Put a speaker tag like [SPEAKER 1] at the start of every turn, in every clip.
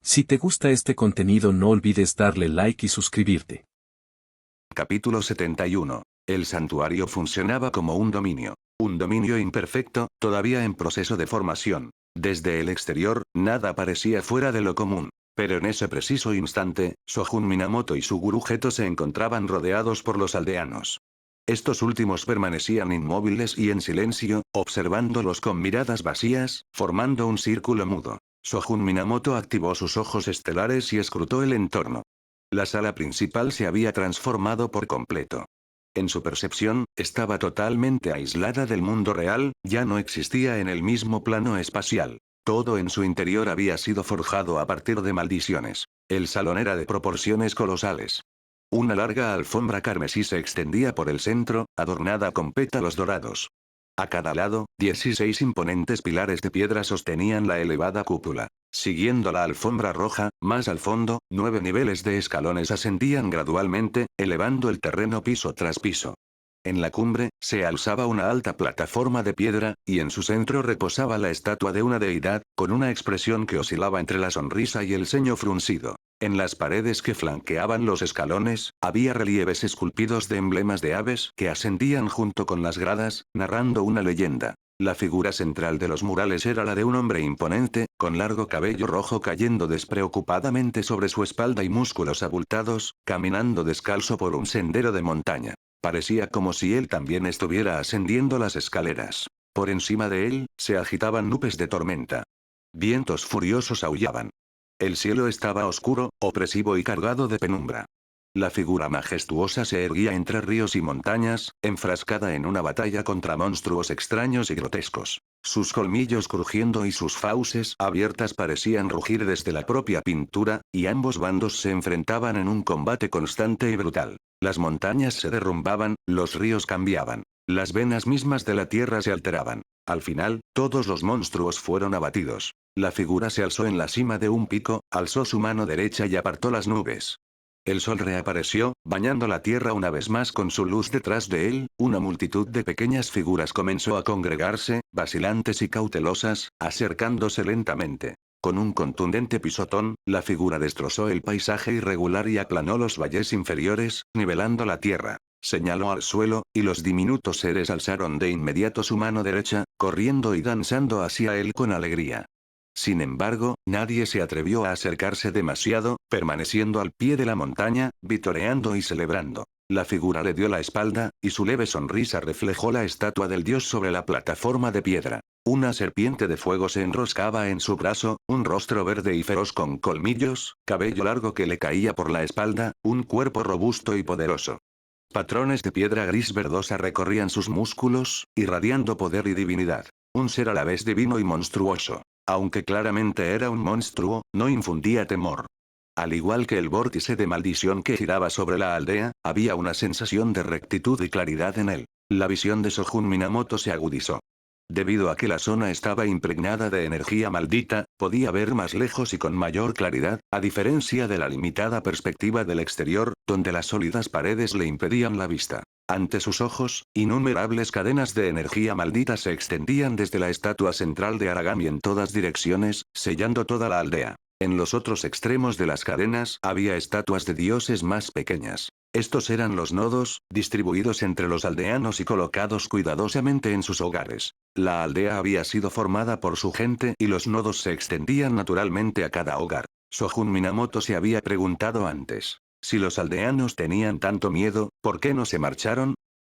[SPEAKER 1] Si te gusta este contenido no olvides darle like y suscribirte.
[SPEAKER 2] Capítulo 71. El santuario funcionaba como un dominio. Un dominio imperfecto, todavía en proceso de formación. Desde el exterior, nada parecía fuera de lo común. Pero en ese preciso instante, Sojun Minamoto y su gurú Geto se encontraban rodeados por los aldeanos. Estos últimos permanecían inmóviles y en silencio, observándolos con miradas vacías, formando un círculo mudo. Sojun Minamoto activó sus ojos estelares y escrutó el entorno. La sala principal se había transformado por completo. En su percepción, estaba totalmente aislada del mundo real, ya no existía en el mismo plano espacial. Todo en su interior había sido forjado a partir de maldiciones. El salón era de proporciones colosales. Una larga alfombra carmesí se extendía por el centro, adornada con pétalos dorados. A cada lado, 16 imponentes pilares de piedra sostenían la elevada cúpula. Siguiendo la alfombra roja, más al fondo, 9 niveles de escalones ascendían gradualmente, elevando el terreno piso tras piso. En la cumbre, se alzaba una alta plataforma de piedra, y en su centro reposaba la estatua de una deidad, con una expresión que oscilaba entre la sonrisa y el ceño fruncido. En las paredes que flanqueaban los escalones, había relieves esculpidos de emblemas de aves que ascendían junto con las gradas, narrando una leyenda. La figura central de los murales era la de un hombre imponente, con largo cabello rojo cayendo despreocupadamente sobre su espalda y músculos abultados, caminando descalzo por un sendero de montaña. Parecía como si él también estuviera ascendiendo las escaleras. Por encima de él, se agitaban nubes de tormenta. Vientos furiosos aullaban. El cielo estaba oscuro, opresivo y cargado de penumbra. La figura majestuosa se erguía entre ríos y montañas, enfrascada en una batalla contra monstruos extraños y grotescos. Sus colmillos crujiendo y sus fauces abiertas parecían rugir desde la propia pintura, y ambos bandos se enfrentaban en un combate constante y brutal. Las montañas se derrumbaban, los ríos cambiaban. Las venas mismas de la tierra se alteraban. Al final, todos los monstruos fueron abatidos. La figura se alzó en la cima de un pico, alzó su mano derecha y apartó las nubes. El sol reapareció, bañando la tierra una vez más con su luz detrás de él, una multitud de pequeñas figuras comenzó a congregarse, vacilantes y cautelosas, acercándose lentamente. Con un contundente pisotón, la figura destrozó el paisaje irregular y aplanó los valles inferiores, nivelando la tierra. Señaló al suelo, y los diminutos seres alzaron de inmediato su mano derecha, corriendo y danzando hacia él con alegría. Sin embargo, nadie se atrevió a acercarse demasiado, permaneciendo al pie de la montaña, vitoreando y celebrando. La figura le dio la espalda, y su leve sonrisa reflejó la estatua del dios sobre la plataforma de piedra. Una serpiente de fuego se enroscaba en su brazo, un rostro verde y feroz con colmillos, cabello largo que le caía por la espalda, un cuerpo robusto y poderoso. Patrones de piedra gris verdosa recorrían sus músculos, irradiando poder y divinidad. Un ser a la vez divino y monstruoso. Aunque claramente era un monstruo, no infundía temor. Al igual que el vórtice de maldición que giraba sobre la aldea, había una sensación de rectitud y claridad en él. La visión de Sojun Minamoto se agudizó. Debido a que la zona estaba impregnada de energía maldita, podía ver más lejos y con mayor claridad, a diferencia de la limitada perspectiva del exterior, donde las sólidas paredes le impedían la vista. Ante sus ojos, innumerables cadenas de energía maldita se extendían desde la estatua central de Aragami en todas direcciones, sellando toda la aldea. En los otros extremos de las cadenas había estatuas de dioses más pequeñas. Estos eran los nodos, distribuidos entre los aldeanos y colocados cuidadosamente en sus hogares. La aldea había sido formada por su gente y los nodos se extendían naturalmente a cada hogar. Sojun Minamoto se había preguntado antes. Si los aldeanos tenían tanto miedo, ¿por qué no se marcharon?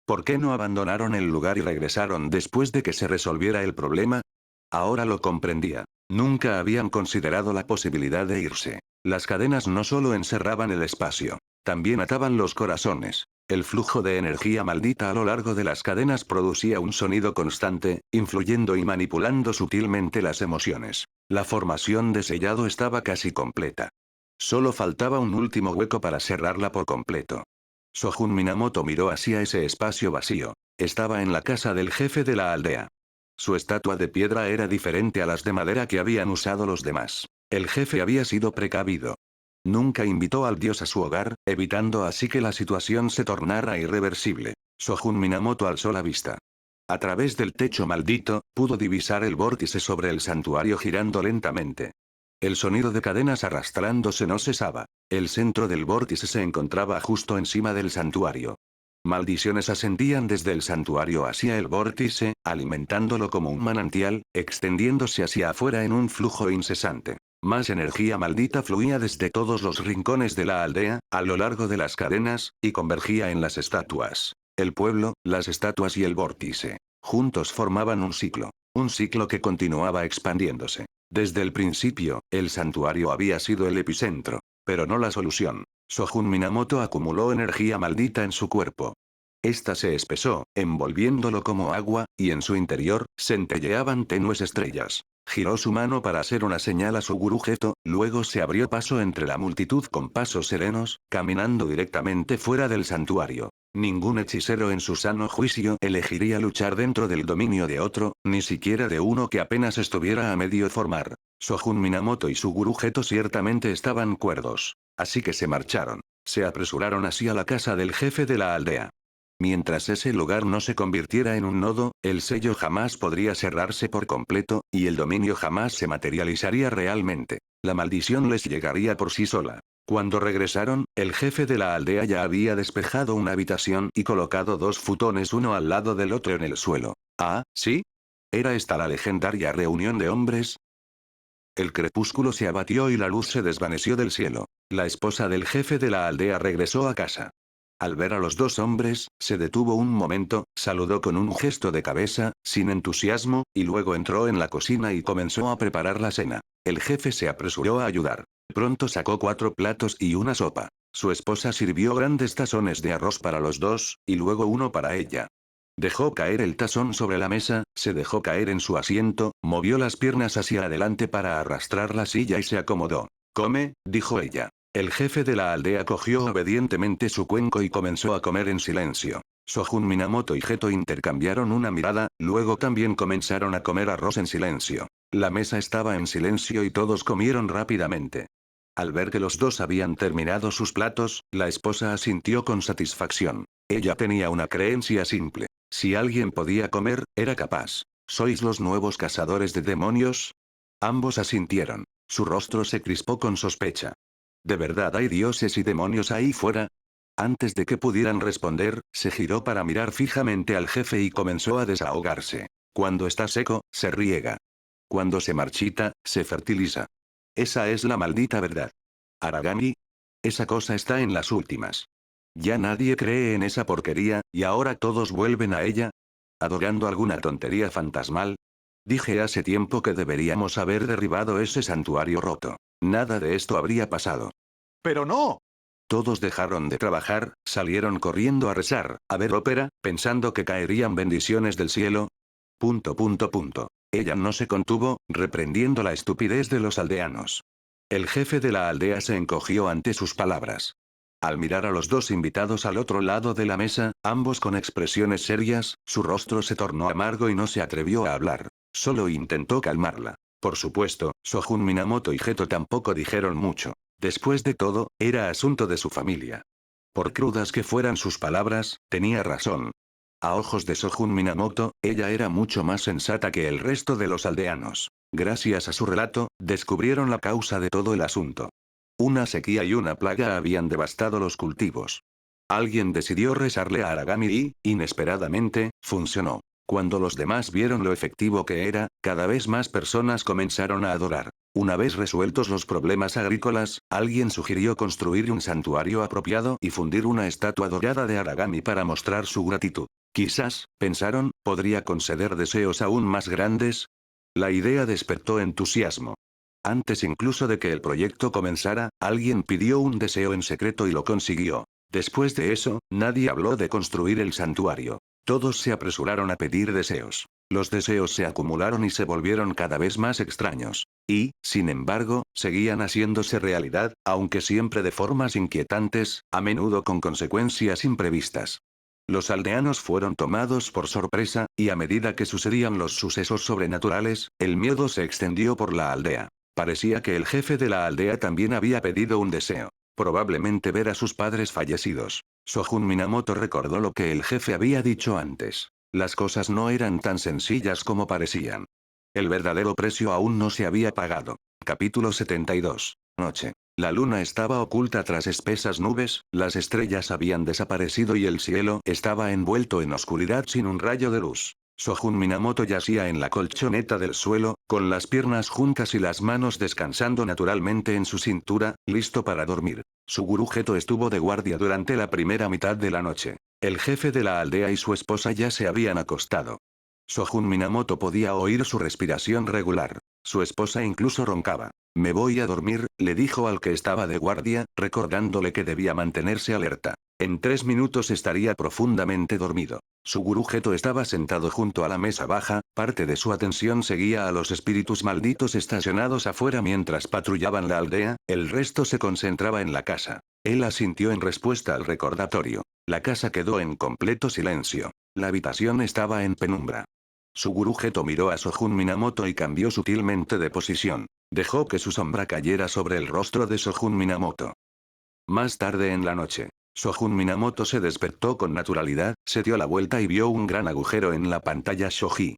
[SPEAKER 2] ¿Por qué no abandonaron el lugar y regresaron después de que se resolviera el problema? Ahora lo comprendía. Nunca habían considerado la posibilidad de irse. Las cadenas no solo encerraban el espacio, también ataban los corazones. El flujo de energía maldita a lo largo de las cadenas producía un sonido constante, influyendo y manipulando sutilmente las emociones. La formación de sellado estaba casi completa. Solo faltaba un último hueco para cerrarla por completo. Sojun Minamoto miró hacia ese espacio vacío. Estaba en la casa del jefe de la aldea. Su estatua de piedra era diferente a las de madera que habían usado los demás. El jefe había sido precavido. Nunca invitó al dios a su hogar, evitando así que la situación se tornara irreversible. Sojun Minamoto alzó la vista. A través del techo maldito, pudo divisar el vórtice sobre el santuario girando lentamente. El sonido de cadenas arrastrándose no cesaba. El centro del vórtice se encontraba justo encima del santuario. Maldiciones ascendían desde el santuario hacia el vórtice, alimentándolo como un manantial, extendiéndose hacia afuera en un flujo incesante. Más energía maldita fluía desde todos los rincones de la aldea, a lo largo de las cadenas, y convergía en las estatuas. El pueblo, las estatuas y el vórtice. Juntos formaban un ciclo. Un ciclo que continuaba expandiéndose. Desde el principio, el santuario había sido el epicentro. Pero no la solución. Sojun Minamoto acumuló energía maldita en su cuerpo. Esta se espesó, envolviéndolo como agua, y en su interior, centelleaban tenues estrellas. Giró su mano para hacer una señal a su gurujeto, luego se abrió paso entre la multitud con pasos serenos, caminando directamente fuera del santuario. Ningún hechicero en su sano juicio elegiría luchar dentro del dominio de otro, ni siquiera de uno que apenas estuviera a medio formar. Sojun Minamoto y su gurujeto ciertamente estaban cuerdos. Así que se marcharon. Se apresuraron hacia la casa del jefe de la aldea. Mientras ese lugar no se convirtiera en un nodo, el sello jamás podría cerrarse por completo, y el dominio jamás se materializaría realmente. La maldición les llegaría por sí sola. Cuando regresaron, el jefe de la aldea ya había despejado una habitación y colocado 2 futones uno al lado del otro en el suelo. Ah, ¿sí? ¿Era esta la legendaria reunión de hombres? El crepúsculo se abatió y la luz se desvaneció del cielo. La esposa del jefe de la aldea regresó a casa. Al ver a los 2 hombres, se detuvo un momento, saludó con un gesto de cabeza, sin entusiasmo, y luego entró en la cocina y comenzó a preparar la cena. El jefe se apresuró a ayudar. Pronto sacó 4 platos y una sopa. Su esposa sirvió grandes tazones de arroz para los 2, y luego uno para ella. Dejó caer el tazón sobre la mesa, se dejó caer en su asiento, movió las piernas hacia adelante para arrastrar la silla y se acomodó. «Come», dijo ella. El jefe de la aldea cogió obedientemente su cuenco y comenzó a comer en silencio. Sojun Minamoto y Geto intercambiaron una mirada, luego también comenzaron a comer arroz en silencio. La mesa estaba en silencio y todos comieron rápidamente. Al ver que los 2 habían terminado sus platos, la esposa asintió con satisfacción. Ella tenía una creencia simple. Si alguien podía comer, era capaz. ¿Sois los nuevos cazadores de demonios? Ambos asintieron. Su rostro se crispó con sospecha. ¿De verdad hay dioses y demonios ahí fuera? Antes de que pudieran responder, se giró para mirar fijamente al jefe y comenzó a desahogarse. Cuando está seco, se riega. Cuando se marchita, se fertiliza. Esa es la maldita verdad. Aragami. Esa cosa está en las últimas. Ya nadie cree en esa porquería, y ahora todos vuelven a ella. ¿Adorando alguna tontería fantasmal? Dije hace tiempo que deberíamos haber derribado ese santuario roto. Nada de esto habría pasado.
[SPEAKER 3] ¡Pero no!
[SPEAKER 2] Todos dejaron de trabajar, salieron corriendo a rezar, a ver ópera, pensando que caerían bendiciones del cielo. ... Ella no se contuvo, reprendiendo la estupidez de los aldeanos. El jefe de la aldea se encogió ante sus palabras. Al mirar a los 2 invitados al otro lado de la mesa, ambos con expresiones serias, su rostro se tornó amargo y no se atrevió a hablar. Solo intentó calmarla. Por supuesto, Sojun Minamoto y Geto tampoco dijeron mucho. Después de todo, era asunto de su familia. Por crudas que fueran sus palabras, tenía razón. A ojos de Sojun Minamoto, ella era mucho más sensata que el resto de los aldeanos. Gracias a su relato, descubrieron la causa de todo el asunto. Una sequía y una plaga habían devastado los cultivos. Alguien decidió rezarle a Aragami y, inesperadamente, funcionó. Cuando los demás vieron lo efectivo que era, cada vez más personas comenzaron a adorar. Una vez resueltos los problemas agrícolas, alguien sugirió construir un santuario apropiado y fundir una estatua dorada de Aragami para mostrar su gratitud. Quizás, pensaron, podría conceder deseos aún más grandes. La idea despertó entusiasmo. Antes incluso de que el proyecto comenzara, alguien pidió un deseo en secreto y lo consiguió. Después de eso, nadie habló de construir el santuario. Todos se apresuraron a pedir deseos. Los deseos se acumularon y se volvieron cada vez más extraños. Y, sin embargo, seguían haciéndose realidad, aunque siempre de formas inquietantes, a menudo con consecuencias imprevistas. Los aldeanos fueron tomados por sorpresa, y a medida que sucedían los sucesos sobrenaturales, el miedo se extendió por la aldea. Parecía que el jefe de la aldea también había pedido un deseo. Probablemente ver a sus padres fallecidos. Sojun Minamoto recordó lo que el jefe había dicho antes. Las cosas no eran tan sencillas como parecían. El verdadero precio aún no se había pagado. Capítulo 72. Noche. La luna estaba oculta tras espesas nubes, las estrellas habían desaparecido y el cielo estaba envuelto en oscuridad sin un rayo de luz. Sojun Minamoto yacía en la colchoneta del suelo, con las piernas juntas y las manos descansando naturalmente en su cintura, listo para dormir. Suguru Geto estuvo de guardia durante la primera mitad de la noche. El jefe de la aldea y su esposa ya se habían acostado. Sojun Minamoto podía oír su respiración regular. Su esposa incluso roncaba. Me voy a dormir, le dijo al que estaba de guardia, recordándole que debía mantenerse alerta. En 3 minutos estaría profundamente dormido. Suguru Geto estaba sentado junto a la mesa baja, parte de su atención seguía a los espíritus malditos estacionados afuera mientras patrullaban la aldea, el resto se concentraba en la casa. Él asintió en respuesta al recordatorio. La casa quedó en completo silencio. La habitación estaba en penumbra. Suguru Geto miró a Sojun Minamoto y cambió sutilmente de posición. Dejó que su sombra cayera sobre el rostro de Sojun Minamoto. Más tarde en la noche, Sojun Minamoto se despertó con naturalidad, se dio la vuelta y vio un gran agujero en la pantalla shoji.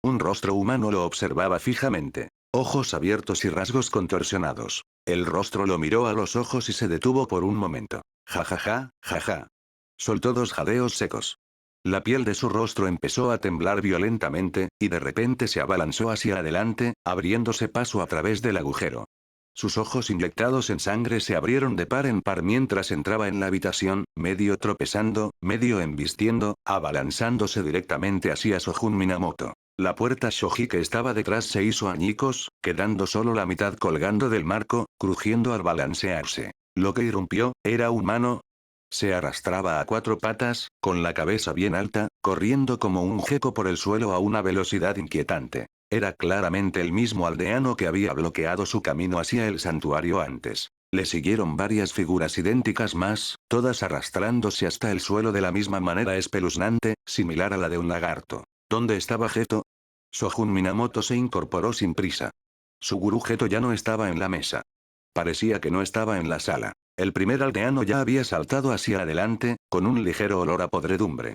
[SPEAKER 2] Un rostro humano lo observaba fijamente. Ojos abiertos y rasgos contorsionados. El rostro lo miró a los ojos y se detuvo por un momento. Ja. Soltó 2 jadeos secos. La piel de su rostro empezó a temblar violentamente, y de repente se abalanzó hacia adelante, abriéndose paso a través del agujero. Sus ojos inyectados en sangre se abrieron de par en par mientras entraba en la habitación, medio tropezando, medio embistiendo, abalanzándose directamente hacia Sojun Minamoto. La puerta shoji que estaba detrás se hizo añicos, quedando solo la mitad colgando del marco, crujiendo al balancearse. Lo que irrumpió, era humano. Se arrastraba a 4 patas, con la cabeza bien alta, corriendo como un gecko por el suelo a una velocidad inquietante. Era claramente el mismo aldeano que había bloqueado su camino hacia el santuario antes. Le siguieron varias figuras idénticas más, todas arrastrándose hasta el suelo de la misma manera espeluznante, similar a la de un lagarto. ¿Dónde estaba Geto? Sojun Minamoto se incorporó sin prisa. Suguru Geto ya no estaba en la mesa. Parecía que no estaba en la sala. El primer aldeano ya había saltado hacia adelante, con un ligero olor a podredumbre.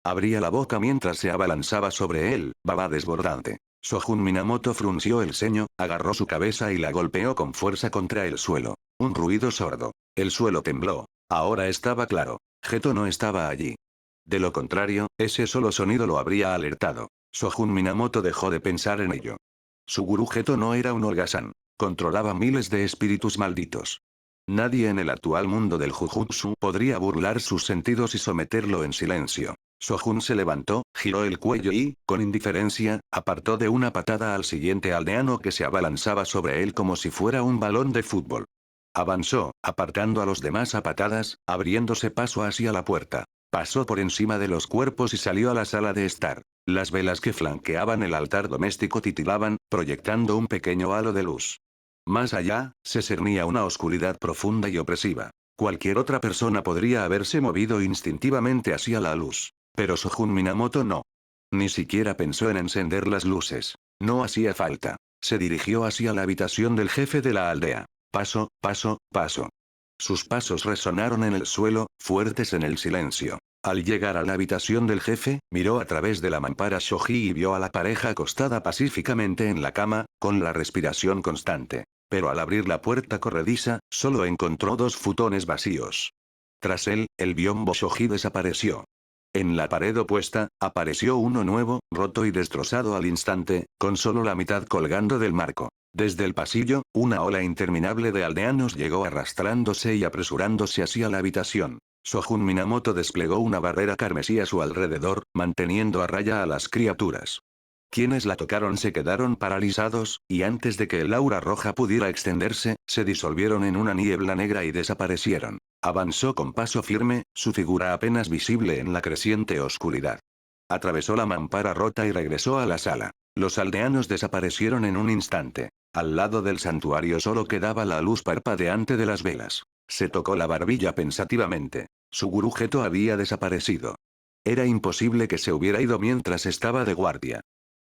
[SPEAKER 2] Abría la boca mientras se abalanzaba sobre él, baba desbordante. Sojun Minamoto frunció el ceño, agarró su cabeza y la golpeó con fuerza contra el suelo. Un ruido sordo. El suelo tembló. Ahora estaba claro. Geto no estaba allí. De lo contrario, ese solo sonido lo habría alertado. Sojun Minamoto dejó de pensar en ello. Suguru Geto no era un holgazán. Controlaba miles de espíritus malditos. Nadie en el actual mundo del Jujutsu podría burlar sus sentidos y someterlo en silencio. Sojun se levantó, giró el cuello y, con indiferencia, apartó de una patada al siguiente aldeano que se abalanzaba sobre él como si fuera un balón de fútbol. Avanzó, apartando a los demás a patadas, abriéndose paso hacia la puerta. Pasó por encima de los cuerpos y salió a la sala de estar. Las velas que flanqueaban el altar doméstico titilaban, proyectando un pequeño halo de luz. Más allá, se cernía una oscuridad profunda y opresiva. Cualquier otra persona podría haberse movido instintivamente hacia la luz. Pero Sojun Minamoto no. Ni siquiera pensó en encender las luces. No hacía falta. Se dirigió hacia la habitación del jefe de la aldea. Paso. Sus pasos resonaron en el suelo, fuertes en el silencio. Al llegar a la habitación del jefe, miró a través de la mampara shoji y vio a la pareja acostada pacíficamente en la cama, con la respiración constante. Pero al abrir la puerta corrediza, solo encontró 2 futones vacíos. Tras él, el biombo shoji desapareció. En la pared opuesta, apareció uno nuevo, roto y destrozado al instante, con solo la mitad colgando del marco. Desde el pasillo, una ola interminable de aldeanos llegó arrastrándose y apresurándose hacia la habitación. Sojun Minamoto desplegó una barrera carmesí a su alrededor, manteniendo a raya a las criaturas. Quienes la tocaron se quedaron paralizados, y antes de que el aura roja pudiera extenderse, se disolvieron en una niebla negra y desaparecieron. Avanzó con paso firme, su figura apenas visible en la creciente oscuridad. Atravesó la mampara rota y regresó a la sala. Los aldeanos desaparecieron en un instante. Al lado del santuario solo quedaba la luz parpadeante de las velas. Se tocó la barbilla pensativamente. Suguru Geto había desaparecido. Era imposible que se hubiera ido mientras estaba de guardia.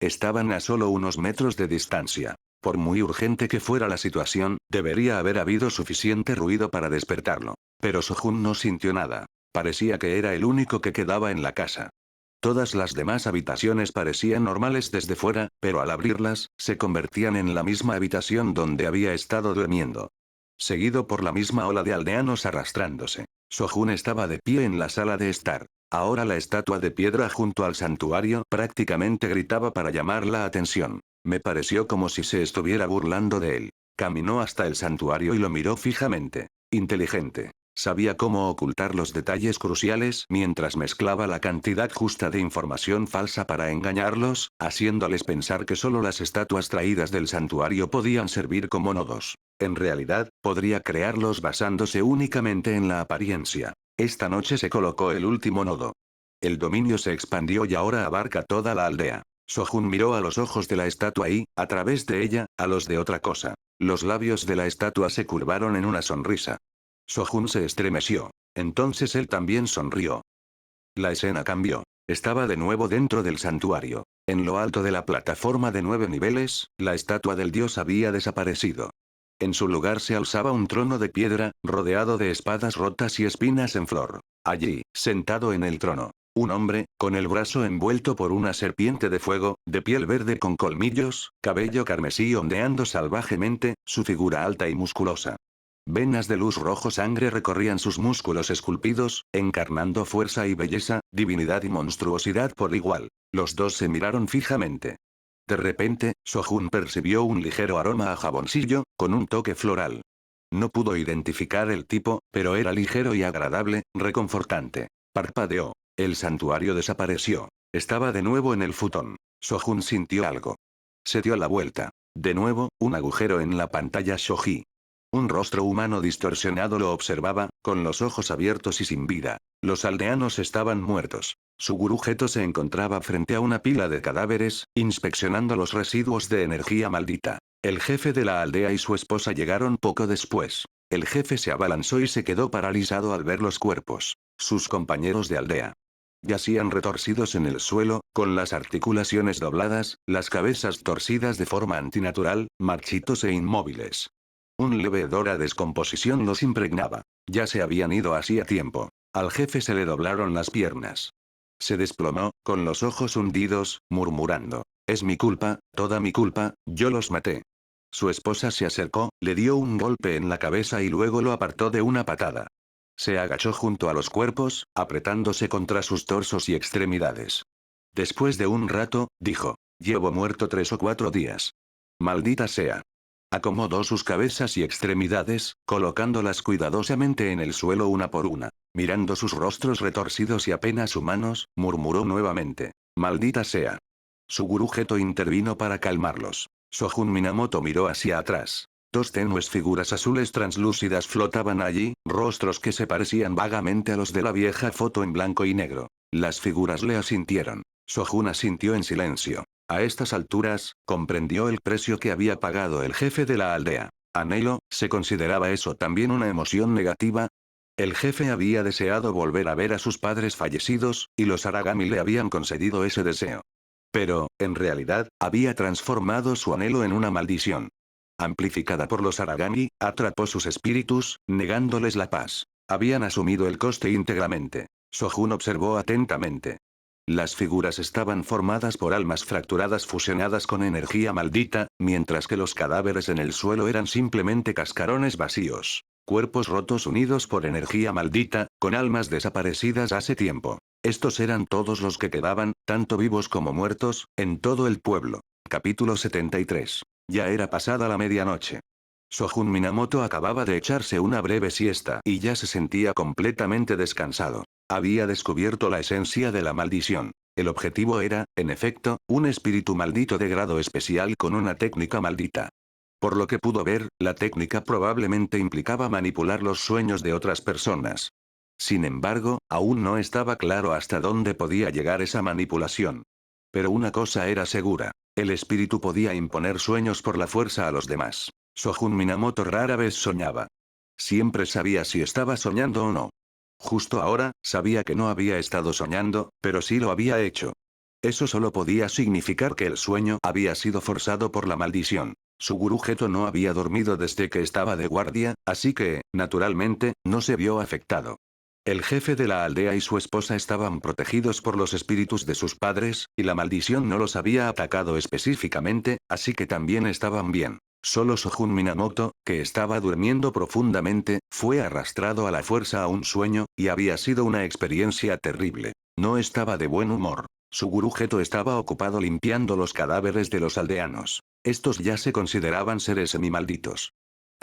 [SPEAKER 2] Estaban a solo unos metros de distancia. Por muy urgente que fuera la situación, debería haber habido suficiente ruido para despertarlo. Pero Sojun no sintió nada. Parecía que era el único que quedaba en la casa. Todas las demás habitaciones parecían normales desde fuera, pero al abrirlas, se convertían en la misma habitación donde había estado durmiendo. Seguido por la misma ola de aldeanos arrastrándose. Sojun estaba de pie en la sala de estar. Ahora la estatua de piedra junto al santuario prácticamente gritaba para llamar la atención. Me pareció como si se estuviera burlando de él. Caminó hasta el santuario y lo miró fijamente. Inteligente. Sabía cómo ocultar los detalles cruciales mientras mezclaba la cantidad justa de información falsa para engañarlos, haciéndoles pensar que solo las estatuas traídas del santuario podían servir como nodos. En realidad, podría crearlos basándose únicamente en la apariencia. Esta noche se colocó el último nodo. El dominio se expandió y ahora abarca toda la aldea. Sojun miró a los ojos de la estatua y, a través de ella, a los de otra cosa. Los labios de la estatua se curvaron en una sonrisa. Sojun se estremeció. Entonces él también sonrió. La escena cambió. Estaba de nuevo dentro del santuario. En lo alto de la plataforma de 9 niveles, la estatua del dios había desaparecido. En su lugar se alzaba un trono de piedra, rodeado de espadas rotas y espinas en flor. Allí, sentado en el trono, un hombre, con el brazo envuelto por una serpiente de fuego, de piel verde con colmillos, cabello carmesí ondeando salvajemente, su figura alta y musculosa. Venas de luz rojo sangre recorrían sus músculos esculpidos, encarnando fuerza y belleza, divinidad y monstruosidad por igual. Los dos se miraron fijamente. De repente, Sojun percibió un ligero aroma a jaboncillo, con un toque floral. No pudo identificar el tipo, pero era ligero y agradable, reconfortante. Parpadeó. El santuario desapareció. Estaba de nuevo en el futón. Sojun sintió algo. Se dio la vuelta. De nuevo, un agujero en la pantalla Shoji. Un rostro humano distorsionado lo observaba, con los ojos abiertos y sin vida. Los aldeanos estaban muertos. Suguru Geto se encontraba frente a una pila de cadáveres, inspeccionando los residuos de energía maldita. El jefe de la aldea y su esposa llegaron poco después. El jefe se abalanzó y se quedó paralizado al ver los cuerpos. Sus compañeros de aldea yacían retorcidos en el suelo, con las articulaciones dobladas, las cabezas torcidas de forma antinatural, marchitos e inmóviles. Un leve hedor a descomposición los impregnaba. Ya se habían ido hacía tiempo. Al jefe se le doblaron las piernas. Se desplomó, con los ojos hundidos, murmurando. Es mi culpa, toda mi culpa, yo los maté. Su esposa se acercó, le dio un golpe en la cabeza y luego lo apartó de una patada. Se agachó junto a los cuerpos, apretándose contra sus torsos y extremidades. Después de un rato, dijo. Llevo muerto 3 o 4 días. Maldita sea. Acomodó sus cabezas y extremidades, colocándolas cuidadosamente en el suelo una por una. Mirando sus rostros retorcidos y apenas humanos, murmuró nuevamente. Maldita sea. Suguru Geto intervino para calmarlos. Sojun Minamoto miró hacia atrás. 2 tenues figuras azules translúcidas flotaban allí, rostros que se parecían vagamente a los de la vieja foto en blanco y negro. Las figuras le asintieron. Sojun asintió en silencio. A estas alturas, comprendió el precio que había pagado el jefe de la aldea. Anhelo, ¿se consideraba eso también una emoción negativa? El jefe había deseado volver a ver a sus padres fallecidos, y los Aragami le habían concedido ese deseo. Pero, en realidad, había transformado su anhelo en una maldición. Amplificada por los Aragami, atrapó sus espíritus, negándoles la paz. Habían asumido el coste íntegramente. Sojun observó atentamente. Las figuras estaban formadas por almas fracturadas fusionadas con energía maldita, mientras que los cadáveres en el suelo eran simplemente cascarones vacíos. Cuerpos rotos unidos por energía maldita, con almas desaparecidas hace tiempo. Estos eran todos los que quedaban, tanto vivos como muertos, en todo el pueblo. Capítulo 73. Ya era pasada la medianoche. Sojun Minamoto acababa de echarse una breve siesta y ya se sentía completamente descansado. Había descubierto la esencia de la maldición. El objetivo era, en efecto, un espíritu maldito de grado especial con una técnica maldita. Por lo que pudo ver, la técnica probablemente implicaba manipular los sueños de otras personas. Sin embargo, aún no estaba claro hasta dónde podía llegar esa manipulación. Pero una cosa era segura. El espíritu podía imponer sueños por la fuerza a los demás. Sojun Minamoto rara vez soñaba. Siempre sabía si estaba soñando o no. Justo ahora, sabía que no había estado soñando, pero sí lo había hecho. Eso solo podía significar que el sueño había sido forzado por la maldición. Suguru Geto no había dormido desde que estaba de guardia, así que, naturalmente, no se vio afectado. El jefe de la aldea y su esposa estaban protegidos por los espíritus de sus padres, y la maldición no los había atacado específicamente, así que también estaban bien. Solo Shogun Minamoto, que estaba durmiendo profundamente, fue arrastrado a la fuerza a un sueño, y había sido una experiencia terrible. No estaba de buen humor. Su gurú Geto estaba ocupado limpiando los cadáveres de los aldeanos. Estos ya se consideraban seres semimalditos.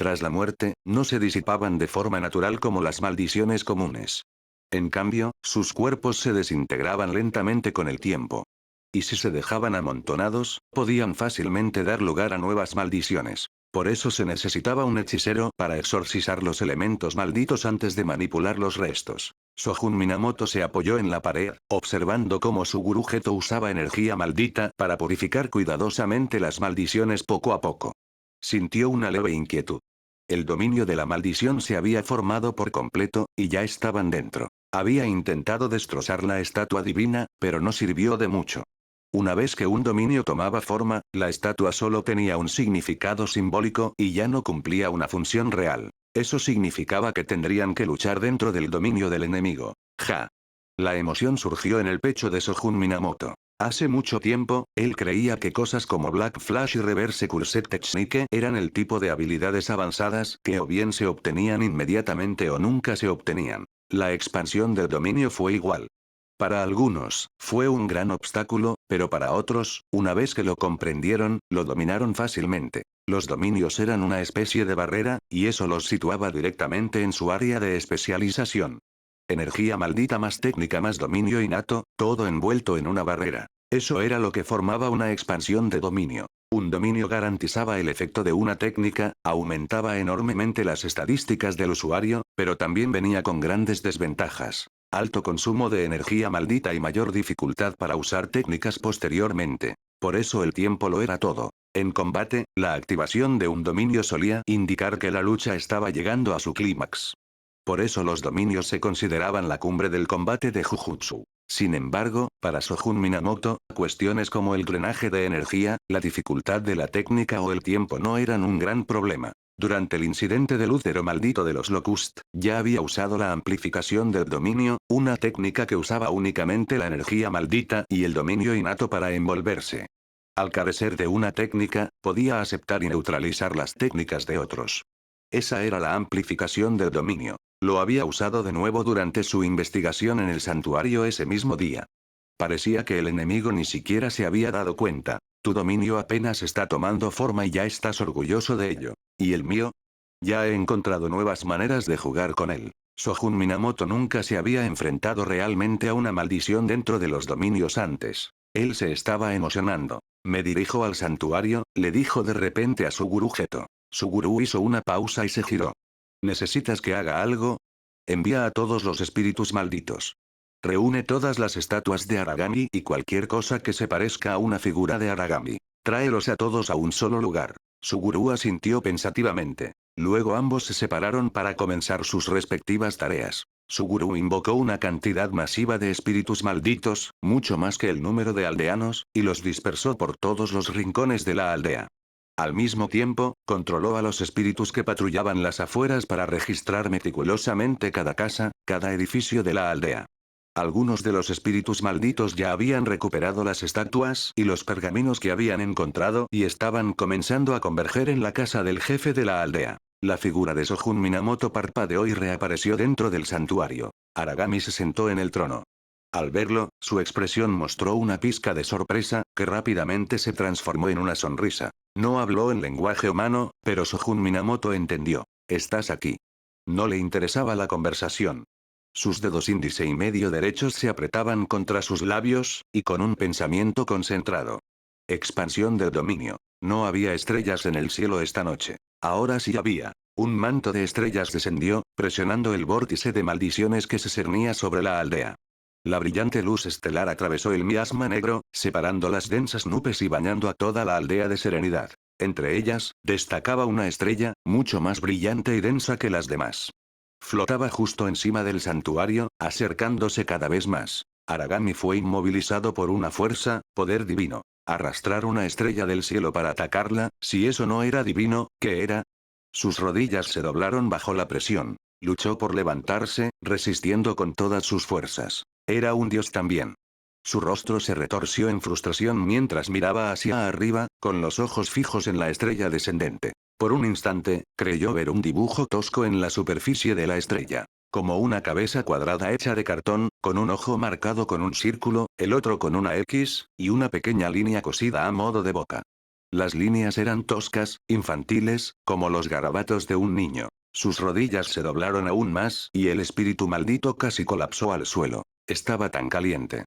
[SPEAKER 2] Tras la muerte, no se disipaban de forma natural como las maldiciones comunes. En cambio, sus cuerpos se desintegraban lentamente con el tiempo. Y si se dejaban amontonados, podían fácilmente dar lugar a nuevas maldiciones. Por eso se necesitaba un hechicero para exorcizar los elementos malditos antes de manipular los restos. Shogun Minamoto se apoyó en la pared, observando cómo su gurú Geto usaba energía maldita para purificar cuidadosamente las maldiciones poco a poco. Sintió una leve inquietud. El dominio de la maldición se había formado por completo, y ya estaban dentro. Había intentado destrozar la estatua divina, pero no sirvió de mucho. Una vez que un dominio tomaba forma, la estatua solo tenía un significado simbólico y ya no cumplía una función real. Eso significaba que tendrían que luchar dentro del dominio del enemigo. Ja. La emoción surgió en el pecho de Shogun Minamoto. Hace mucho tiempo, él creía que cosas como Black Flash y Reverse Cursed Technique eran el tipo de habilidades avanzadas que o bien se obtenían inmediatamente o nunca se obtenían. La expansión del dominio fue igual. Para algunos, fue un gran obstáculo, pero para otros, una vez que lo comprendieron, lo dominaron fácilmente. Los dominios eran una especie de barrera, y eso los situaba directamente en su área de especialización. Energía maldita más técnica más dominio innato, todo envuelto en una barrera. Eso era lo que formaba una expansión de dominio. Un dominio garantizaba el efecto de una técnica, aumentaba enormemente las estadísticas del usuario, pero también venía con grandes desventajas. Alto consumo de energía maldita y mayor dificultad para usar técnicas posteriormente. Por eso el tiempo lo era todo. En combate, la activación de un dominio solía indicar que la lucha estaba llegando a su clímax. Por eso los dominios se consideraban la cumbre del combate de Jujutsu. Sin embargo, para Shogun Minamoto, cuestiones como el drenaje de energía, la dificultad de la técnica o el tiempo no eran un gran problema. Durante el incidente del útero maldito de los Locust, ya había usado la amplificación del dominio, una técnica que usaba únicamente la energía maldita y el dominio innato para envolverse. Al carecer de una técnica, podía aceptar y neutralizar las técnicas de otros. Esa era la amplificación del dominio. Lo había usado de nuevo durante su investigación en el santuario ese mismo día. Parecía que el enemigo ni siquiera se había dado cuenta. Tu dominio apenas está tomando forma y ya estás orgulloso de ello. ¿Y el mío? Ya he encontrado nuevas maneras de jugar con él. Shogun Minamoto nunca se había enfrentado realmente a una maldición dentro de los dominios antes. Él se estaba emocionando. Me dirijo al santuario, le dijo de repente a su gurú Geto. Su gurú hizo una pausa y se giró. ¿Necesitas que haga algo? Envía a todos los espíritus malditos. Reúne todas las estatuas de Aragami y cualquier cosa que se parezca a una figura de Aragami. Tráelos a todos a un solo lugar. Su gurú asintió pensativamente. Luego ambos se separaron para comenzar sus respectivas tareas. Su gurú invocó una cantidad masiva de espíritus malditos, mucho más que el número de aldeanos, y los dispersó por todos los rincones de la aldea. Al mismo tiempo, controló a los espíritus que patrullaban las afueras para registrar meticulosamente cada casa, cada edificio de la aldea. Algunos de los espíritus malditos ya habían recuperado las estatuas y los pergaminos que habían encontrado y estaban comenzando a converger en la casa del jefe de la aldea. La figura de Shogun Minamoto parpadeó y reapareció dentro del santuario. Aragami se sentó en el trono. Al verlo, su expresión mostró una pizca de sorpresa, que rápidamente se transformó en una sonrisa. No habló en lenguaje humano, pero Shogun Minamoto entendió. Estás aquí. No le interesaba la conversación. Sus dedos índice y medio derechos se apretaban contra sus labios, y con un pensamiento concentrado. Expansión del dominio. No había estrellas en el cielo esta noche. Ahora sí había. Un manto de estrellas descendió, presionando el vórtice de maldiciones que se cernía sobre la aldea. La brillante luz estelar atravesó el miasma negro, separando las densas nubes y bañando a toda la aldea de serenidad. Entre ellas, destacaba una estrella, mucho más brillante y densa que las demás. Flotaba justo encima del santuario, acercándose cada vez más. Aragami fue inmovilizado por una fuerza, poder divino. Arrastrar una estrella del cielo para atacarla, si eso no era divino, ¿qué era? Sus rodillas se doblaron bajo la presión. Luchó por levantarse, resistiendo con todas sus fuerzas. Era un dios también. Su rostro se retorció en frustración mientras miraba hacia arriba, con los ojos fijos en la estrella descendente. Por un instante, creyó ver un dibujo tosco en la superficie de la estrella. Como una cabeza cuadrada hecha de cartón, con un ojo marcado con un círculo, el otro con una X, y una pequeña línea cosida a modo de boca. Las líneas eran toscas, infantiles, como los garabatos de un niño. Sus rodillas se doblaron aún más, y el espíritu maldito casi colapsó al suelo. Estaba tan caliente.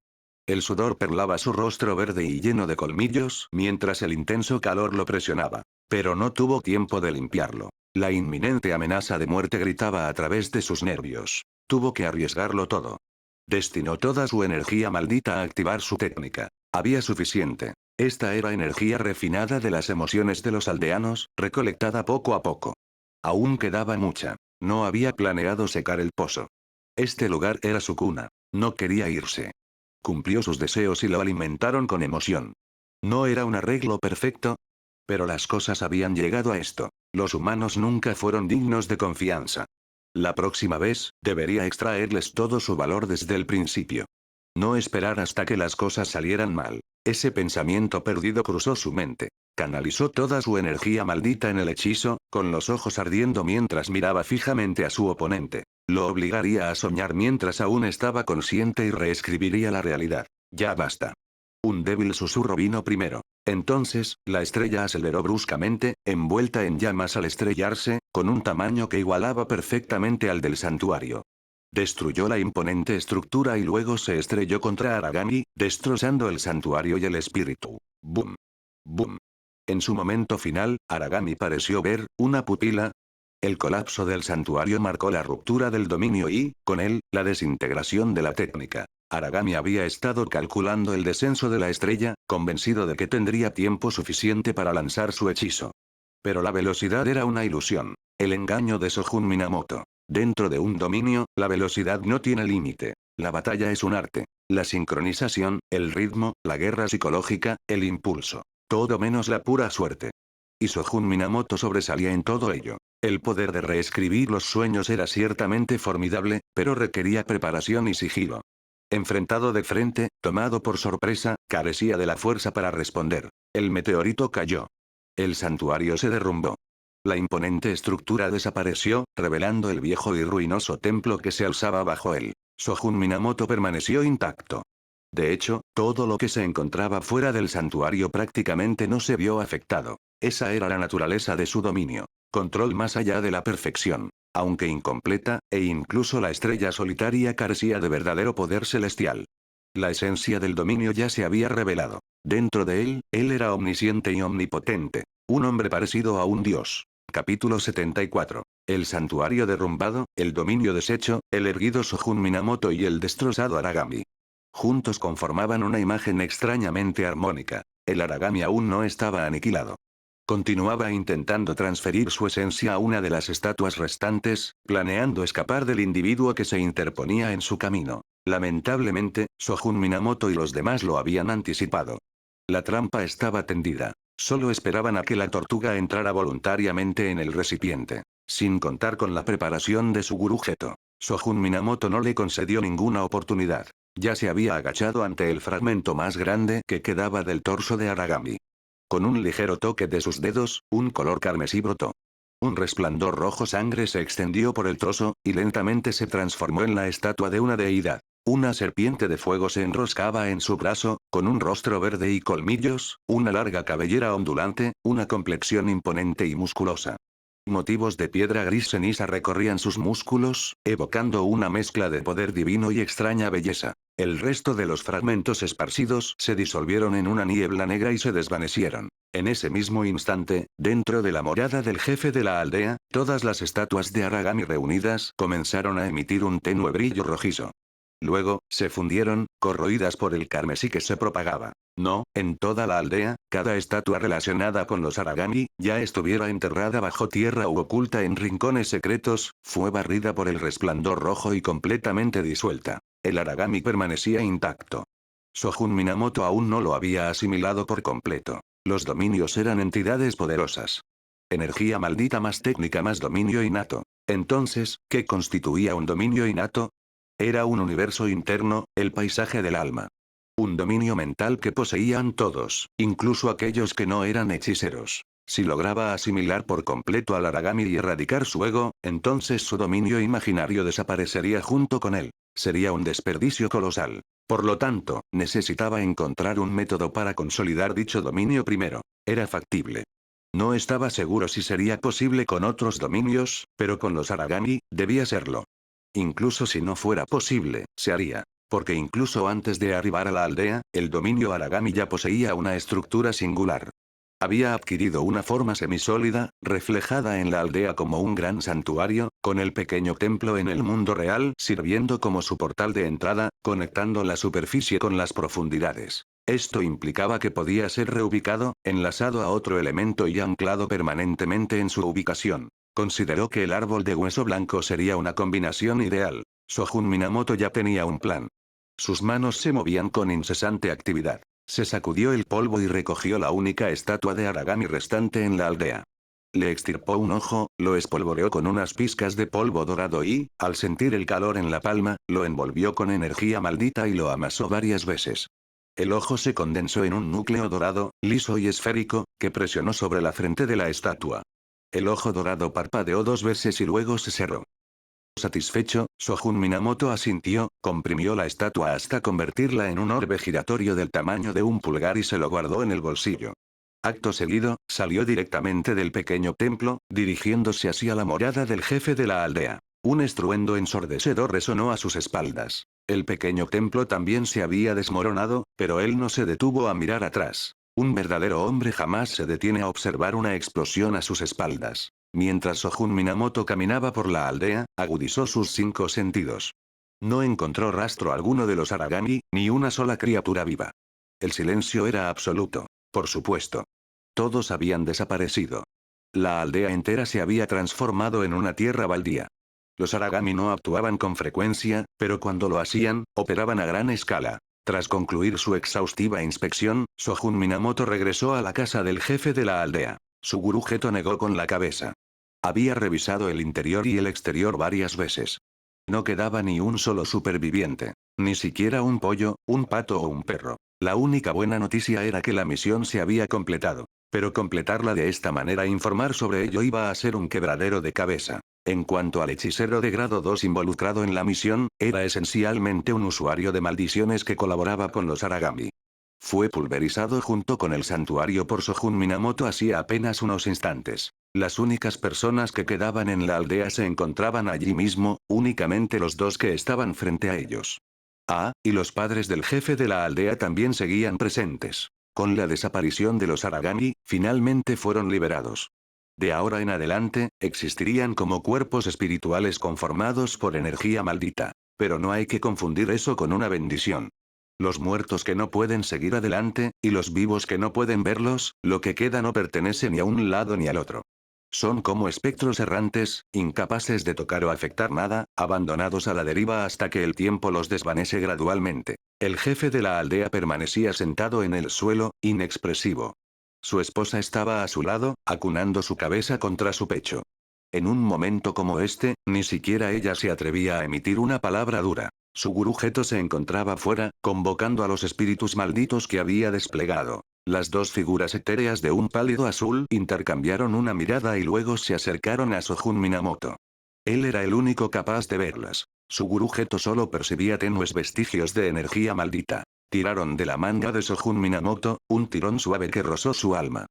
[SPEAKER 2] El sudor perlaba su rostro verde y lleno de colmillos, mientras el intenso calor lo presionaba. Pero no tuvo tiempo de limpiarlo. La inminente amenaza de muerte gritaba a través de sus nervios. Tuvo que arriesgarlo todo. Destinó toda su energía maldita a activar su técnica. Había suficiente. Esta era energía refinada de las emociones de los aldeanos, recolectada poco a poco. Aún quedaba mucha. No había planeado secar el pozo. Este lugar era su cuna. No quería irse. Cumplió sus deseos y lo alimentaron con emoción. No era un arreglo perfecto, pero las cosas habían llegado a esto. Los humanos nunca fueron dignos de confianza. La próxima vez, debería extraerles todo su valor desde el principio. No esperar hasta que las cosas salieran mal. Ese pensamiento perdido cruzó su mente. Canalizó toda su energía maldita en el hechizo, con los ojos ardiendo mientras miraba fijamente a su oponente. Lo obligaría a soñar mientras aún estaba consciente y reescribiría la realidad. Ya basta. Un débil susurro vino primero. Entonces, la estrella aceleró bruscamente, envuelta en llamas al estrellarse, con un tamaño que igualaba perfectamente al del santuario. Destruyó la imponente estructura y luego se estrelló contra Aragami, destrozando el santuario y el espíritu. ¡Bum! ¡Bum! En su momento final, Aragami pareció ver una pupila. El colapso del santuario marcó la ruptura del dominio y, con él, la desintegración de la técnica. Aragami había estado calculando el descenso de la estrella, convencido de que tendría tiempo suficiente para lanzar su hechizo. Pero la velocidad era una ilusión. El engaño de Sojun Minamoto. Dentro de un dominio, la velocidad no tiene límite. La batalla es un arte. La sincronización, el ritmo, la guerra psicológica, el impulso. Todo menos la pura suerte. Y Sojun Minamoto sobresalía en todo ello. El poder de reescribir los sueños era ciertamente formidable, pero requería preparación y sigilo. Enfrentado de frente, tomado por sorpresa, carecía de la fuerza para responder. El meteorito cayó. El santuario se derrumbó. La imponente estructura desapareció, revelando el viejo y ruinoso templo que se alzaba bajo él. Sojun Minamoto permaneció intacto. De hecho, todo lo que se encontraba fuera del santuario prácticamente no se vio afectado. Esa era la naturaleza de su dominio. Control más allá de la perfección. Aunque incompleta, e incluso la estrella solitaria carecía de verdadero poder celestial. La esencia del dominio ya se había revelado. Dentro de él era omnisciente y omnipotente. Un hombre parecido a un dios. Capítulo 74. El santuario derrumbado, el dominio deshecho, el erguido Sojun Minamoto y el destrozado Aragami. Juntos conformaban una imagen extrañamente armónica. El Aragami aún no estaba aniquilado. Continuaba intentando transferir su esencia a una de las estatuas restantes, planeando escapar del individuo que se interponía en su camino. Lamentablemente, Sojun Minamoto y los demás lo habían anticipado. La trampa estaba tendida. Solo esperaban a que la tortuga entrara voluntariamente en el recipiente. Sin contar con la preparación de su gurú Geto, Sojun Minamoto no le concedió ninguna oportunidad. Ya se había agachado ante el fragmento más grande que quedaba del torso de Aragami. Con un ligero toque de sus dedos, un color carmesí brotó. Un resplandor rojo sangre se extendió por el trozo, y lentamente se transformó en la estatua de una deidad. Una serpiente de fuego se enroscaba en su brazo, con un rostro verde y colmillos, una larga cabellera ondulante, una complexión imponente y musculosa. Motivos de piedra gris ceniza recorrían sus músculos, evocando una mezcla de poder divino y extraña belleza. El resto de los fragmentos esparcidos se disolvieron en una niebla negra y se desvanecieron. En ese mismo instante, dentro de la morada del jefe de la aldea, todas las estatuas de Aragami reunidas comenzaron a emitir un tenue brillo rojizo. Luego, se fundieron, corroídas por el carmesí que se propagaba. No, en toda la aldea, cada estatua relacionada con los Aragami, ya estuviera enterrada bajo tierra u oculta en rincones secretos, fue barrida por el resplandor rojo y completamente disuelta. El Aragami permanecía intacto. Sojun Minamoto aún no lo había asimilado por completo. Los dominios eran entidades poderosas. Energía maldita más técnica más dominio innato. Entonces, ¿qué constituía un dominio innato? Era un universo interno, el paisaje del alma. Un dominio mental que poseían todos, incluso aquellos que no eran hechiceros. Si lograba asimilar por completo al Aragami y erradicar su ego, entonces su dominio imaginario desaparecería junto con él. Sería un desperdicio colosal. Por lo tanto, necesitaba encontrar un método para consolidar dicho dominio primero. Era factible. No estaba seguro si sería posible con otros dominios, pero con los Aragami, debía serlo. Incluso si no fuera posible, se haría. Porque incluso antes de arribar a la aldea, el dominio Aragami ya poseía una estructura singular. Había adquirido una forma semisólida, reflejada en la aldea como un gran santuario, con el pequeño templo en el mundo real sirviendo como su portal de entrada, conectando la superficie con las profundidades. Esto implicaba que podía ser reubicado, enlazado a otro elemento y anclado permanentemente en su ubicación. Consideró que el árbol de hueso blanco sería una combinación ideal. Shogun Minamoto ya tenía un plan. Sus manos se movían con incesante actividad. Se sacudió el polvo y recogió la única estatua de Aragami restante en la aldea. Le extirpó un ojo, lo espolvoreó con unas pizcas de polvo dorado y, al sentir el calor en la palma, lo envolvió con energía maldita y lo amasó varias veces. El ojo se condensó en un núcleo dorado, liso y esférico, que presionó sobre la frente de la estatua. El ojo dorado parpadeó 2 veces y luego se cerró. Satisfecho, Shogun Minamoto asintió, comprimió la estatua hasta convertirla en un orbe giratorio del tamaño de un pulgar y se lo guardó en el bolsillo. Acto seguido, salió directamente del pequeño templo, dirigiéndose hacia la morada del jefe de la aldea. Un estruendo ensordecedor resonó a sus espaldas. El pequeño templo también se había desmoronado, pero él no se detuvo a mirar atrás. Un verdadero hombre jamás se detiene a observar una explosión a sus espaldas. Mientras Shogun Minamoto caminaba por la aldea, agudizó sus 5 sentidos. No encontró rastro alguno de los Aragami, ni una sola criatura viva. El silencio era absoluto. Por supuesto. Todos habían desaparecido. La aldea entera se había transformado en una tierra baldía. Los Aragami no actuaban con frecuencia, pero cuando lo hacían, operaban a gran escala. Tras concluir su exhaustiva inspección, Shogun Minamoto regresó a la casa del jefe de la aldea. Suguru Geto negó con la cabeza. Había revisado el interior y el exterior varias veces. No quedaba ni un solo superviviente. Ni siquiera un pollo, un pato o un perro. La única buena noticia era que la misión se había completado. Pero completarla de esta manera e informar sobre ello iba a ser un quebradero de cabeza. En cuanto al hechicero de grado 2 involucrado en la misión, era esencialmente un usuario de maldiciones que colaboraba con los Aragami. Fue pulverizado junto con el santuario por Shogun Minamoto hacía apenas unos instantes. Las únicas personas que quedaban en la aldea se encontraban allí mismo, únicamente los 2 que estaban frente a ellos. Y los padres del jefe de la aldea también seguían presentes. Con la desaparición de los Aragami, finalmente fueron liberados. De ahora en adelante, existirían como cuerpos espirituales conformados por energía maldita. Pero no hay que confundir eso con una bendición. Los muertos que no pueden seguir adelante, y los vivos que no pueden verlos, lo que queda no pertenece ni a un lado ni al otro. Son como espectros errantes, incapaces de tocar o afectar nada, abandonados a la deriva hasta que el tiempo los desvanece gradualmente. El jefe de la aldea permanecía sentado en el suelo, inexpresivo. Su esposa estaba a su lado, acunando su cabeza contra su pecho. En un momento como este, ni siquiera ella se atrevía a emitir una palabra dura. Suguru Geto se encontraba fuera, convocando a los espíritus malditos que había desplegado. Las 2 figuras etéreas de un pálido azul intercambiaron una mirada y luego se acercaron a Shogun Minamoto. Él era el único capaz de verlas. Suguru Geto solo percibía tenues vestigios de energía maldita. Tiraron de la manga de Shogun Minamoto, un tirón suave que rozó su alma.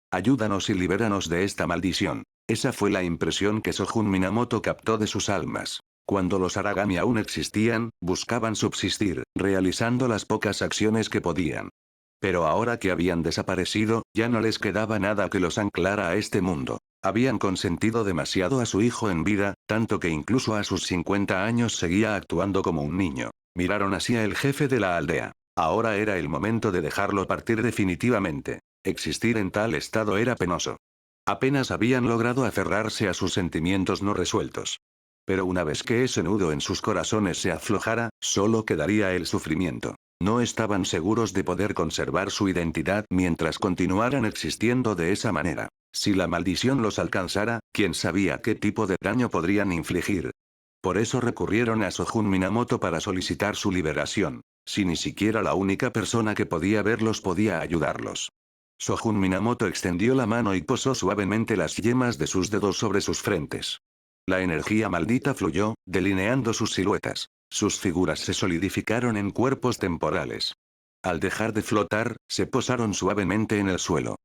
[SPEAKER 2] Ayúdanos y libéranos de esta maldición. Esa fue la impresión que Shogun Minamoto captó de sus almas. Cuando los Aragami aún existían, buscaban subsistir, realizando las pocas acciones que podían. Pero ahora que habían desaparecido, ya no les quedaba nada que los anclara a este mundo. Habían consentido demasiado a su hijo en vida, tanto que incluso a sus 50 años seguía actuando como un niño. Miraron hacia el jefe de la aldea. Ahora era el momento de dejarlo partir definitivamente. Existir en tal estado era penoso. Apenas habían logrado aferrarse a sus sentimientos no resueltos. Pero una vez que ese nudo en sus corazones se aflojara, solo quedaría el sufrimiento. No estaban seguros de poder conservar su identidad mientras continuaran existiendo de esa manera. Si la maldición los alcanzara, quién sabía qué tipo de daño podrían infligir. Por eso recurrieron a Sojun Minamoto para solicitar su liberación. Si ni siquiera la única persona que podía verlos podía ayudarlos. Sojun Minamoto extendió la mano y posó suavemente las yemas de sus dedos sobre sus frentes. La energía maldita fluyó, delineando sus siluetas. Sus figuras se solidificaron en cuerpos temporales. Al dejar de flotar, se posaron suavemente en el suelo.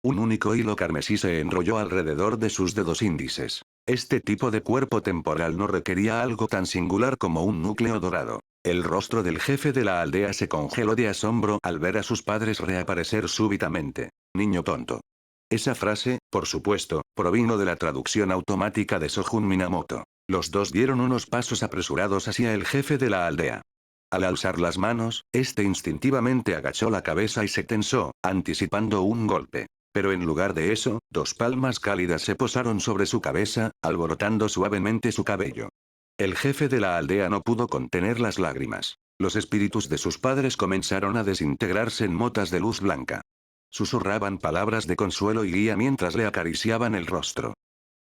[SPEAKER 2] Un único hilo carmesí se enrolló alrededor de sus dedos índices. Este tipo de cuerpo temporal no requería algo tan singular como un núcleo dorado. El rostro del jefe de la aldea se congeló de asombro al ver a sus padres reaparecer súbitamente. Niño tonto. Esa frase, por supuesto, provino de la traducción automática de Sojun Minamoto. Los dos dieron unos pasos apresurados hacia el jefe de la aldea. Al alzar las manos, este instintivamente agachó la cabeza y se tensó, anticipando un golpe. Pero en lugar de eso, dos palmas cálidas se posaron sobre su cabeza, alborotando suavemente su cabello. El jefe de la aldea no pudo contener las lágrimas. Los espíritus de sus padres comenzaron a desintegrarse en motas de luz blanca. Susurraban palabras de consuelo y guía mientras le acariciaban el rostro.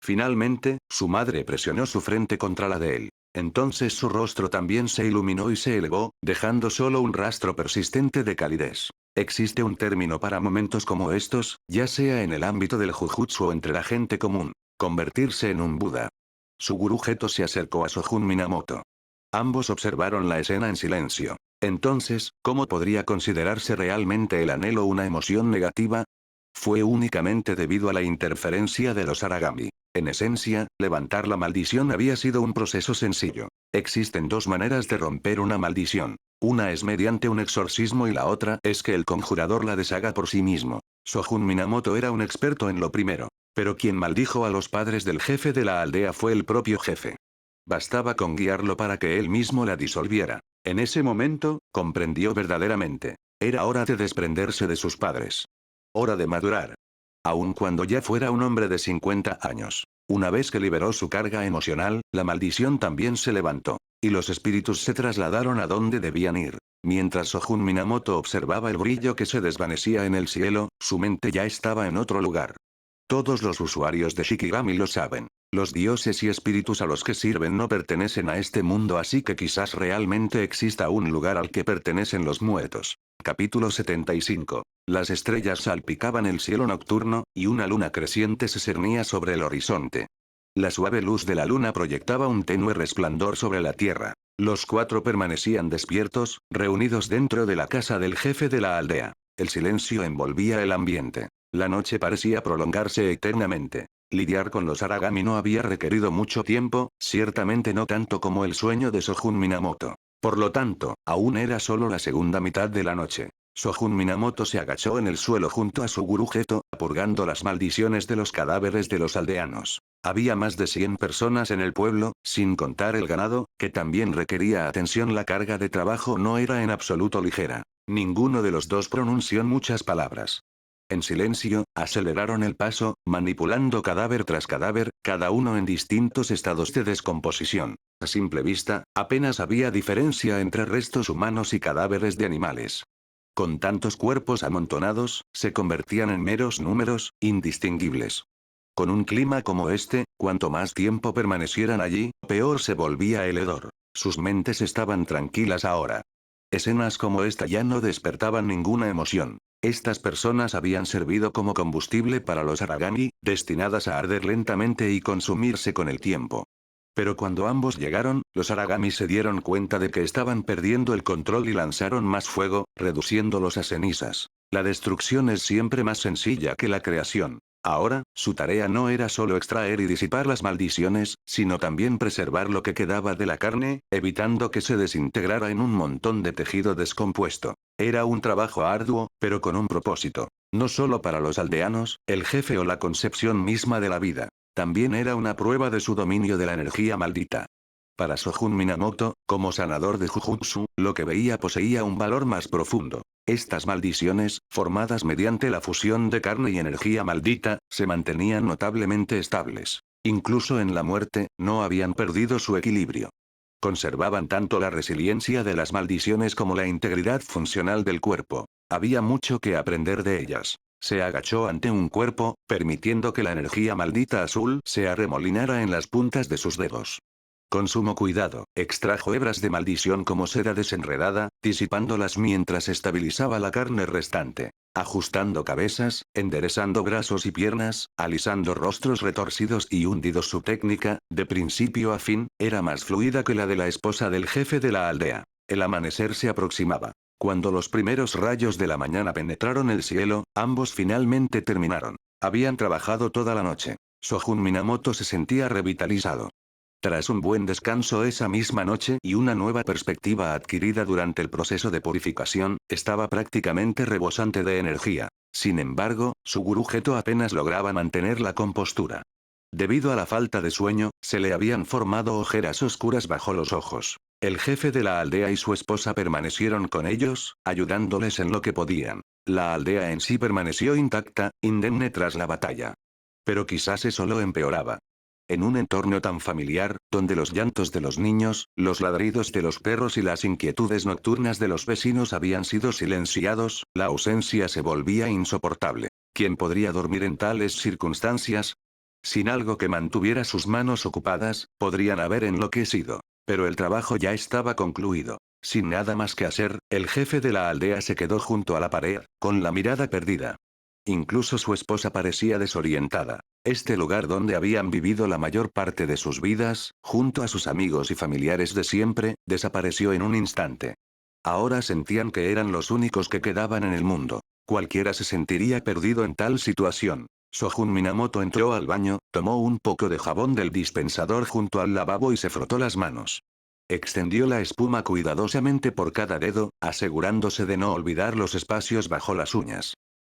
[SPEAKER 2] Finalmente, su madre presionó su frente contra la de él. Entonces su rostro también se iluminó y se elevó, dejando solo un rastro persistente de calidez. Existe un término para momentos como estos, ya sea en el ámbito del jujutsu o entre la gente común. Convertirse en un Buda. Suguru Geto se acercó a Sojun Minamoto. Ambos observaron la escena en silencio. Entonces, ¿cómo podría considerarse realmente el anhelo una emoción negativa? Fue únicamente debido a la interferencia de los Aragami. En esencia, levantar la maldición había sido un proceso sencillo. Existen dos maneras de romper una maldición. Una es mediante un exorcismo y la otra es que el conjurador la deshaga por sí mismo. Sojun Minamoto era un experto en lo primero. Pero quien maldijo a los padres del jefe de la aldea fue el propio jefe. Bastaba con guiarlo para que él mismo la disolviera. En ese momento, comprendió verdaderamente. Era hora de desprenderse de sus padres. Hora de madurar. Aun cuando ya fuera un hombre de 50 años. Una vez que liberó su carga emocional, la maldición también se levantó. Y los espíritus se trasladaron a donde debían ir. Mientras Sojun Minamoto observaba el brillo que se desvanecía en el cielo, su mente ya estaba en otro lugar. Todos los usuarios de Shikigami lo saben. Los dioses y espíritus a los que sirven no pertenecen a este mundo, así que quizás realmente exista un lugar al que pertenecen los muertos. Capítulo 75. Las estrellas salpicaban el cielo nocturno, y una luna creciente se cernía sobre el horizonte. La suave luz de la luna proyectaba un tenue resplandor sobre la tierra. Los cuatro permanecían despiertos, reunidos dentro de la casa del jefe de la aldea. El silencio envolvía el ambiente. La noche parecía prolongarse eternamente. Lidiar con los Aragami no había requerido mucho tiempo, ciertamente no tanto como el sueño de Sojun Minamoto. Por lo tanto, aún era solo la segunda mitad de la noche. Sojun Minamoto se agachó en el suelo junto a su gurú Geto, purgando las maldiciones de los cadáveres de los aldeanos. Había más de 100 personas en el pueblo, sin contar el ganado, que también requería atención. La carga de trabajo no era en absoluto ligera. Ninguno de los dos pronunció muchas palabras. En silencio, aceleraron el paso, manipulando cadáver tras cadáver, cada uno en distintos estados de descomposición. A simple vista, apenas había diferencia entre restos humanos y cadáveres de animales. Con tantos cuerpos amontonados, se convertían en meros números, indistinguibles. Con un clima como este, cuanto más tiempo permanecieran allí, peor se volvía el hedor. Sus mentes estaban tranquilas ahora. Escenas como esta ya no despertaban ninguna emoción. Estas personas habían servido como combustible para los Aragami, destinadas a arder lentamente y consumirse con el tiempo. Pero cuando ambos llegaron, los Aragami se dieron cuenta de que estaban perdiendo el control y lanzaron más fuego, reduciéndolos a cenizas. La destrucción es siempre más sencilla que la creación. Ahora, su tarea no era solo extraer y disipar las maldiciones, sino también preservar lo que quedaba de la carne, evitando que se desintegrara en un montón de tejido descompuesto. Era un trabajo arduo, pero con un propósito. No solo para los aldeanos, el jefe o la concepción misma de la vida. También era una prueba de su dominio de la energía maldita. Para Sojun Minamoto, como sanador de Jujutsu, lo que veía poseía un valor más profundo. Estas maldiciones, formadas mediante la fusión de carne y energía maldita, se mantenían notablemente estables. Incluso en la muerte, no habían perdido su equilibrio. Conservaban tanto la resiliencia de las maldiciones como la integridad funcional del cuerpo. Había mucho que aprender de ellas. Se agachó ante un cuerpo, permitiendo que la energía maldita azul se arremolinara en las puntas de sus dedos. Con sumo cuidado, extrajo hebras de maldición como seda desenredada, disipándolas mientras estabilizaba la carne restante, ajustando cabezas, enderezando brazos y piernas, alisando rostros retorcidos y hundidos. Su técnica, de principio a fin, era más fluida que la de la esposa del jefe de la aldea. El amanecer se aproximaba. Cuando los primeros rayos de la mañana penetraron el cielo, ambos finalmente terminaron. Habían trabajado toda la noche. Sojun Minamoto se sentía revitalizado. Tras un buen descanso esa misma noche y una nueva perspectiva adquirida durante el proceso de purificación, estaba prácticamente rebosante de energía. Sin embargo, su gurú Geto apenas lograba mantener la compostura. Debido a la falta de sueño, se le habían formado ojeras oscuras bajo los ojos. El jefe de la aldea y su esposa permanecieron con ellos, ayudándoles en lo que podían. La aldea en sí permaneció intacta, indemne tras la batalla. Pero quizás eso lo empeoraba. En un entorno tan familiar, donde los llantos de los niños, los ladridos de los perros y las inquietudes nocturnas de los vecinos habían sido silenciados, la ausencia se volvía insoportable. ¿Quién podría dormir en tales circunstancias? Sin algo que mantuviera sus manos ocupadas, podrían haber enloquecido. Pero el trabajo ya estaba concluido. Sin nada más que hacer, el jefe de la aldea se quedó junto a la pared, con la mirada perdida. Incluso su esposa parecía desorientada. Este lugar donde habían vivido la mayor parte de sus vidas, junto a sus amigos y familiares de siempre, desapareció en un instante. Ahora sentían que eran los únicos que quedaban en el mundo. Cualquiera se sentiría perdido en tal situación. Sojun Minamoto entró al baño, tomó un poco de jabón del dispensador junto al lavabo y se frotó las manos. Extendió la espuma cuidadosamente por cada dedo, asegurándose de no olvidar los espacios bajo las uñas.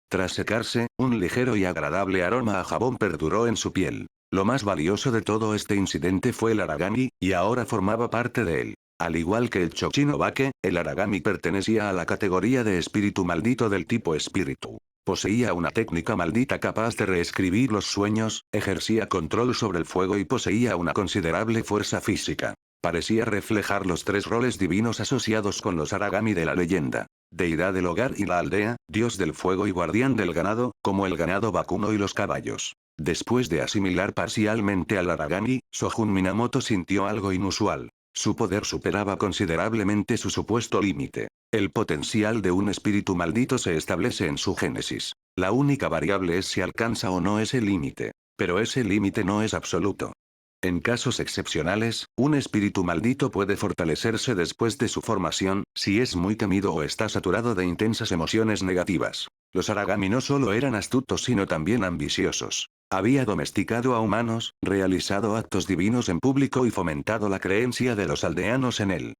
[SPEAKER 2] Tras secarse, un ligero y agradable aroma a jabón perduró en su piel. Lo más valioso de todo este incidente fue el Aragami, y ahora formaba parte de él. Al igual que el Chochinobake, el Aragami pertenecía a la categoría de espíritu maldito del tipo espíritu. Poseía una técnica maldita capaz de reescribir los sueños, ejercía control sobre el fuego y poseía una considerable fuerza física. Parecía reflejar los tres roles divinos asociados con los Aragami de la leyenda. Deidad del hogar y la aldea, dios del fuego y guardián del ganado, como el ganado vacuno y los caballos. Después de asimilar parcialmente al Aragami, Sojun Minamoto sintió algo inusual. Su poder superaba considerablemente su supuesto límite. El potencial de un espíritu maldito se establece en su génesis. La única variable es si alcanza o no ese límite. Pero ese límite no es absoluto. En casos excepcionales, un espíritu maldito puede fortalecerse después de su formación, si es muy temido o está saturado de intensas emociones negativas. Los Aragami no solo eran astutos sino también ambiciosos. Había domesticado a humanos, realizado actos divinos en público y fomentado la creencia de los aldeanos en él.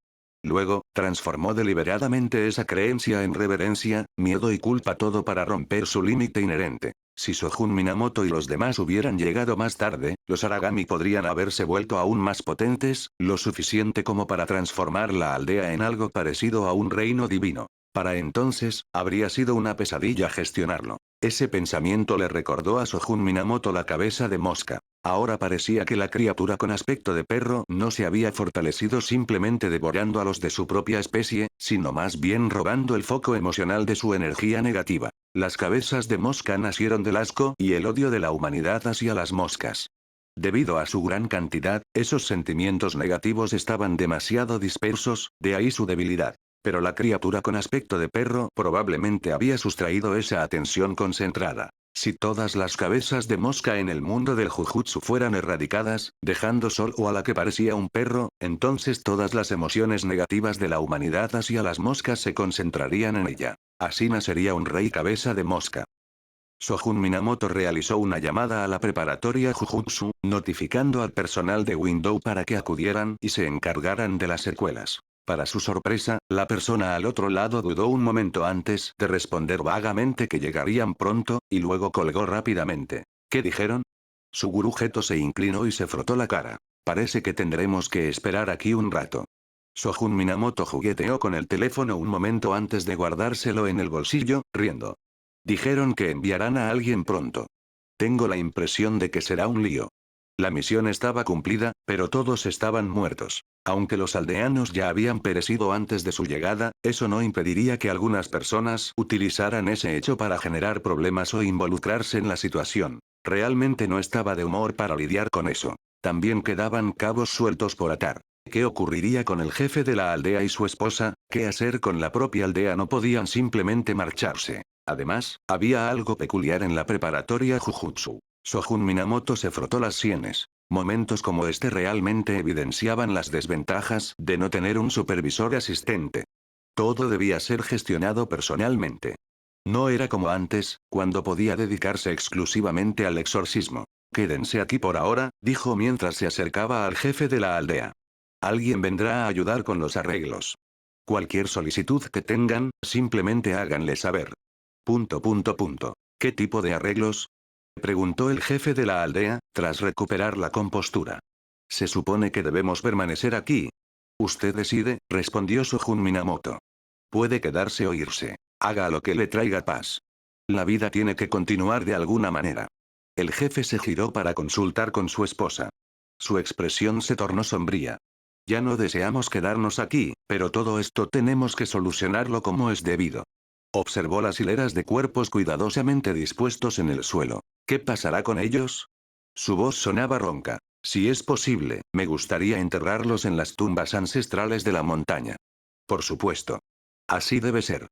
[SPEAKER 2] Luego, transformó deliberadamente esa creencia en reverencia, miedo y culpa, todo para romper su límite inherente. Si Sojun Minamoto y los demás hubieran llegado más tarde, los Aragami podrían haberse vuelto aún más potentes, lo suficiente como para transformar la aldea en algo parecido a un reino divino. Para entonces, habría sido una pesadilla gestionarlo. Ese pensamiento le recordó a Sojun Minamoto la cabeza de mosca. Ahora parecía que la criatura con aspecto de perro no se había fortalecido simplemente devorando a los de su propia especie, sino más bien robando el foco emocional de su energía negativa. Las cabezas de mosca nacieron del asco y el odio de la humanidad hacia las moscas. Debido a su gran cantidad, esos sentimientos negativos estaban demasiado dispersos, de ahí su debilidad. Pero la criatura con aspecto de perro probablemente había sustraído esa atención concentrada. Si todas las cabezas de mosca en el mundo del Jujutsu fueran erradicadas, dejando solo a la que parecía un perro, entonces todas las emociones negativas de la humanidad hacia las moscas se concentrarían en ella. Así nacería un rey cabeza de mosca. Sojun Minamoto realizó una llamada a la preparatoria Jujutsu, notificando al personal de Window para que acudieran y se encargaran de las secuelas. Para su sorpresa, la persona al otro lado dudó un momento antes de responder vagamente que llegarían pronto, y luego colgó rápidamente. ¿Qué dijeron? Su gurú Geto se inclinó y se frotó la cara. Parece que tendremos que esperar aquí un rato. Sojun Minamoto jugueteó con el teléfono un momento antes de guardárselo en el bolsillo, riendo. Dijeron que enviarán a alguien pronto. Tengo la impresión de que será un lío. La misión estaba cumplida, pero todos estaban muertos. Aunque los aldeanos ya habían perecido antes de su llegada, eso no impediría que algunas personas utilizaran ese hecho para generar problemas o involucrarse en la situación. Realmente no estaba de humor para lidiar con eso. También quedaban cabos sueltos por atar. ¿Qué ocurriría con el jefe de la aldea y su esposa? ¿Qué hacer con la propia aldea? No podían simplemente marcharse. Además, había algo peculiar en la preparatoria Jujutsu. Sojun Minamoto se frotó las sienes. Momentos como este realmente evidenciaban las desventajas de no tener un supervisor asistente. Todo debía ser gestionado personalmente. No era como antes, cuando podía dedicarse exclusivamente al exorcismo. Quédense aquí por ahora, dijo mientras se acercaba al jefe de la aldea. Alguien vendrá a ayudar con los arreglos. Cualquier solicitud que tengan, simplemente háganle saber. Punto punto punto. ¿Qué tipo de arreglos? Preguntó el jefe de la aldea, tras recuperar la compostura. Se supone que debemos permanecer aquí. Usted decide, respondió Sojun Minamoto. Puede quedarse o irse. Haga lo que le traiga paz. La vida tiene que continuar de alguna manera. El jefe se giró para consultar con su esposa. Su expresión se tornó sombría. Ya no deseamos quedarnos aquí, pero todo esto tenemos que solucionarlo como es debido. Observó las hileras de cuerpos cuidadosamente dispuestos en el suelo. ¿Qué pasará con ellos? Su voz sonaba ronca. Si es posible, me gustaría enterrarlos en las tumbas ancestrales de la montaña. Por supuesto. Así debe ser.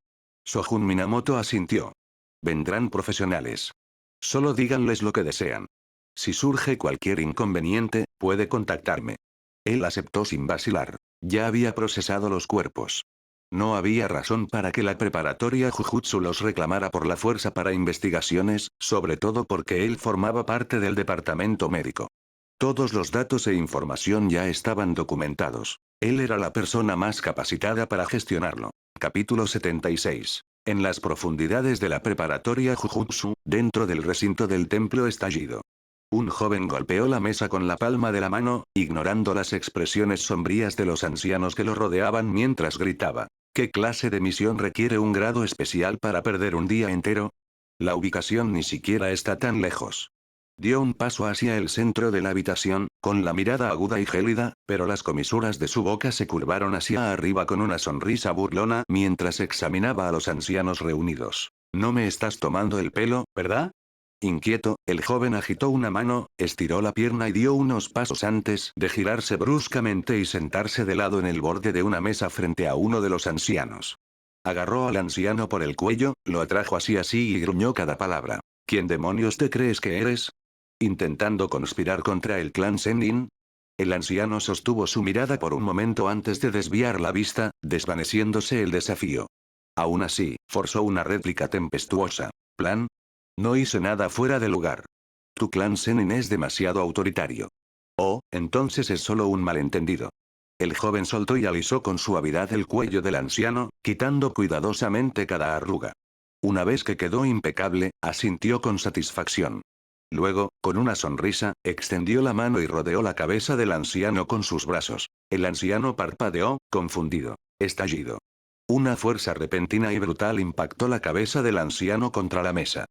[SPEAKER 2] Sojun Minamoto asintió. Vendrán profesionales. Solo díganles lo que desean. Si surge cualquier inconveniente, puede contactarme. Él aceptó sin vacilar. Ya había procesado los cuerpos. No había razón para que la preparatoria Jujutsu los reclamara por la fuerza para investigaciones, sobre todo porque él formaba parte del departamento médico. Todos los datos e información ya estaban documentados. Él era la persona más capacitada para gestionarlo. Capítulo 76. En las profundidades de la preparatoria Jujutsu, dentro del recinto del templo estallido. Un joven golpeó la mesa con la palma de la mano, ignorando las expresiones sombrías de los ancianos que lo rodeaban mientras gritaba. ¿Qué clase de misión requiere un grado especial para perder un día entero? La ubicación ni siquiera está tan lejos. Dio un paso hacia el centro de la habitación, con la mirada aguda y gélida, pero las comisuras de su boca se curvaron hacia arriba con una sonrisa burlona mientras examinaba a los ancianos reunidos. No me estás tomando el pelo, ¿verdad? Inquieto, el joven agitó una mano, estiró la pierna y dio unos pasos antes de girarse bruscamente y sentarse de lado en el borde de una mesa frente a uno de los ancianos. Agarró al anciano por el cuello, lo atrajo así y gruñó cada palabra. ¿Quién demonios te crees que eres? ¿Intentando conspirar contra el clan Sennin? El anciano sostuvo su mirada por un momento antes de desviar la vista, desvaneciéndose el desafío. Aún así, forzó una réplica tempestuosa. ¿Plan? No hice nada fuera de lugar. Tu clan Sennin es demasiado autoritario. Oh, entonces es solo un malentendido. El joven soltó y alisó con suavidad el cuello del anciano, quitando cuidadosamente cada arruga. Una vez que quedó impecable, asintió con satisfacción. Luego, con una sonrisa, extendió la mano y rodeó la cabeza del anciano con sus brazos. El anciano parpadeó, confundido. Estallido. Una fuerza repentina y brutal impactó la cabeza del anciano contra la mesa.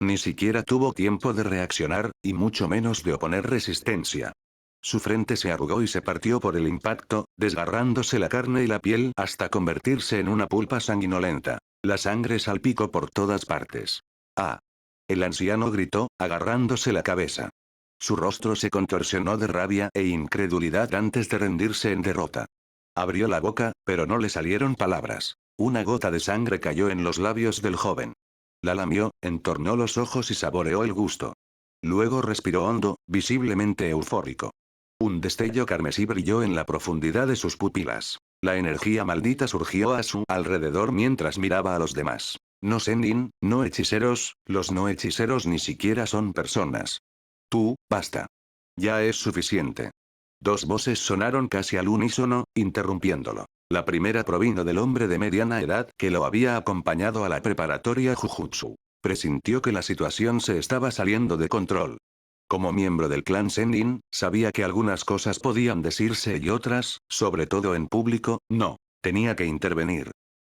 [SPEAKER 2] Ni siquiera tuvo tiempo de reaccionar, y mucho menos de oponer resistencia. Su frente se arrugó y se partió por el impacto, desgarrándose la carne y la piel hasta convertirse en una pulpa sanguinolenta. La sangre salpicó por todas partes. ¡Ah! El anciano gritó, agarrándose la cabeza. Su rostro se contorsionó de rabia e incredulidad antes de rendirse en derrota. Abrió la boca, pero no le salieron palabras. Una gota de sangre cayó en los labios del joven. La lamió, entornó los ojos y saboreó el gusto. Luego respiró hondo, visiblemente eufórico. Un destello carmesí brilló en la profundidad de sus pupilas. La energía maldita surgió a su alrededor mientras miraba a los demás. No Sennin, no hechiceros, los no hechiceros ni siquiera son personas. Tú, basta. Ya es suficiente. Dos voces sonaron casi al unísono, interrumpiéndolo. La primera provino del hombre de mediana edad que lo había acompañado a la preparatoria Jujutsu. Presintió que la situación se estaba saliendo de control. Como miembro del clan Sennin, sabía que algunas cosas podían decirse y otras, sobre todo en público, no. Tenía que intervenir.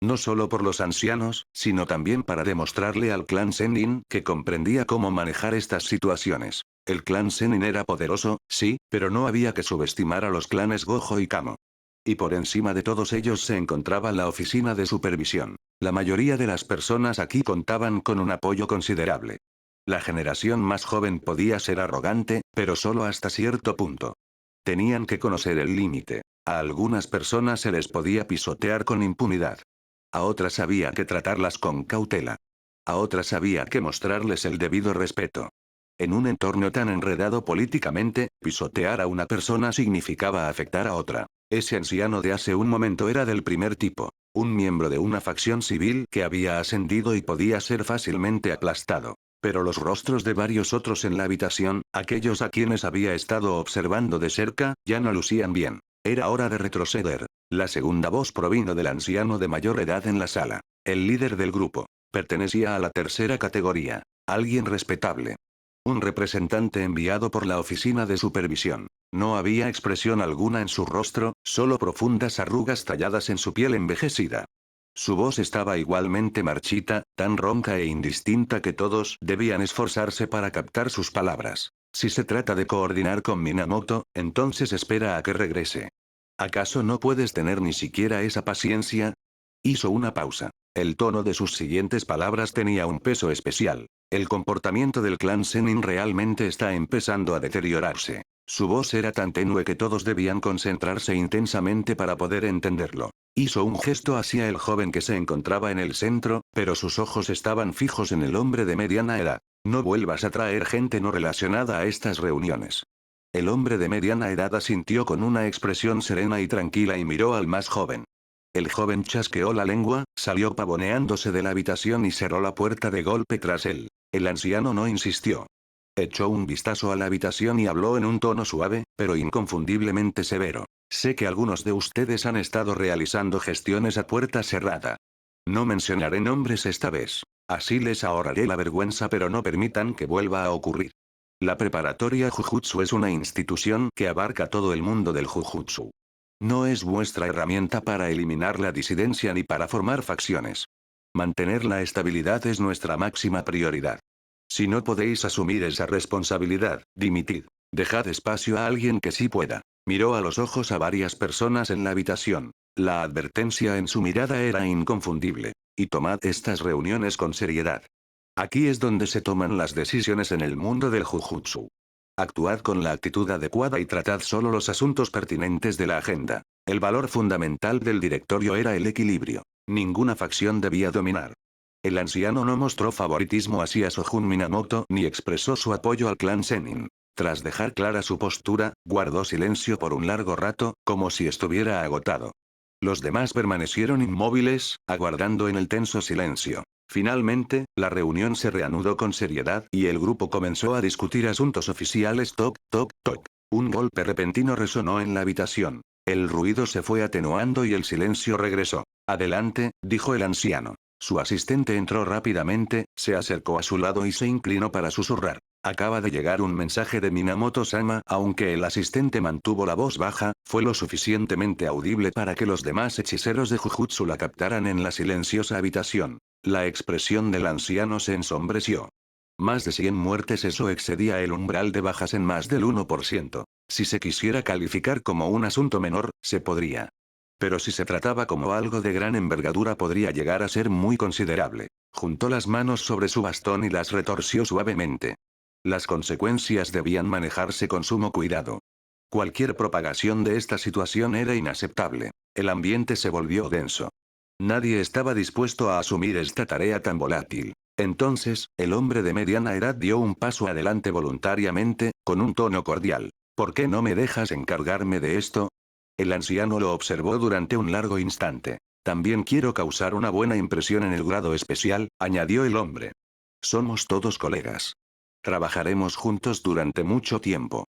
[SPEAKER 2] No solo por los ancianos, sino también para demostrarle al clan Sennin que comprendía cómo manejar estas situaciones. El clan Zenin era poderoso, sí, pero no había que subestimar a los clanes Gojo y Kamo. Y por encima de todos ellos se encontraba la oficina de supervisión. La mayoría de las personas aquí contaban con un apoyo considerable. La generación más joven podía ser arrogante, pero solo hasta cierto punto. Tenían que conocer el límite. A algunas personas se les podía pisotear con impunidad. A otras había que tratarlas con cautela. A otras había que mostrarles el debido respeto. En un entorno tan enredado políticamente, pisotear a una persona significaba afectar a otra. Ese anciano de hace un momento era del primer tipo, un miembro de una facción civil que había ascendido y podía ser fácilmente aplastado. Pero los rostros de varios otros en la habitación, aquellos a quienes había estado observando de cerca, ya no lucían bien. Era hora de retroceder. La segunda voz provino del anciano de mayor edad en la sala. El líder del grupo. Pertenecía a la tercera categoría. Alguien respetable. Un representante enviado por la oficina de supervisión. No había expresión alguna en su rostro, solo profundas arrugas talladas en su piel envejecida. Su voz estaba igualmente marchita, tan ronca e indistinta que todos debían esforzarse para captar sus palabras. Si se trata de coordinar con Minamoto, entonces espera a que regrese. ¿Acaso no puedes tener ni siquiera esa paciencia? Hizo una pausa. El tono de sus siguientes palabras tenía un peso especial. El comportamiento del clan Zenin realmente está empezando a deteriorarse. Su voz era tan tenue que todos debían concentrarse intensamente para poder entenderlo. Hizo un gesto hacia el joven que se encontraba en el centro, pero sus ojos estaban fijos en el hombre de mediana edad. No vuelvas a traer gente no relacionada a estas reuniones. El hombre de mediana edad asintió con una expresión serena y tranquila y miró al más joven. El joven chasqueó la lengua, salió pavoneándose de la habitación y cerró la puerta de golpe tras él. El anciano no insistió. Echó un vistazo a la habitación y habló en un tono suave, pero inconfundiblemente severo. Sé que algunos de ustedes han estado realizando gestiones a puerta cerrada. No mencionaré nombres esta vez. Así les ahorraré la vergüenza, pero no permitan que vuelva a ocurrir. La preparatoria Jujutsu es una institución que abarca todo el mundo del Jujutsu. No es vuestra herramienta para eliminar la disidencia ni para formar facciones. Mantener la estabilidad es nuestra máxima prioridad. Si no podéis asumir esa responsabilidad, dimitid. Dejad espacio a alguien que sí pueda. Miró a los ojos a varias personas en la habitación. La advertencia en su mirada era inconfundible. Y tomad estas reuniones con seriedad. Aquí es donde se toman las decisiones en el mundo del Jujutsu. Actuad con la actitud adecuada y tratad solo los asuntos pertinentes de la agenda. El valor fundamental del directorio era el equilibrio. Ninguna facción debía dominar. El anciano no mostró favoritismo hacia Sojun Minamoto ni expresó su apoyo al clan Zenin. Tras dejar clara su postura, guardó silencio por un largo rato, como si estuviera agotado. Los demás permanecieron inmóviles, aguardando en el tenso silencio. Finalmente, la reunión se reanudó con seriedad y el grupo comenzó a discutir asuntos oficiales. Toc, toc, toc. Un golpe repentino resonó en la habitación. El ruido se fue atenuando y el silencio regresó. Adelante, dijo el anciano. Su asistente entró rápidamente, se acercó a su lado y se inclinó para susurrar. Acaba de llegar un mensaje de Minamoto-sama. Aunque el asistente mantuvo la voz baja, fue lo suficientemente audible para que los demás hechiceros de Jujutsu la captaran en la silenciosa habitación. La expresión del anciano se ensombreció. Más de 100 muertes, eso excedía el umbral de bajas en más del 1%. Si se quisiera calificar como un asunto menor, se podría. Pero si se trataba como algo de gran envergadura podría llegar a ser muy considerable. Juntó las manos sobre su bastón y las retorció suavemente. Las consecuencias debían manejarse con sumo cuidado. Cualquier propagación de esta situación era inaceptable. El ambiente se volvió denso. Nadie estaba dispuesto a asumir esta tarea tan volátil. Entonces, el hombre de mediana edad dio un paso adelante voluntariamente, con un tono cordial. ¿Por qué no me dejas encargarme de esto? El anciano lo observó durante un largo instante. También quiero causar una buena impresión en el grado especial, añadió el hombre. Somos todos colegas. Trabajaremos juntos durante mucho tiempo.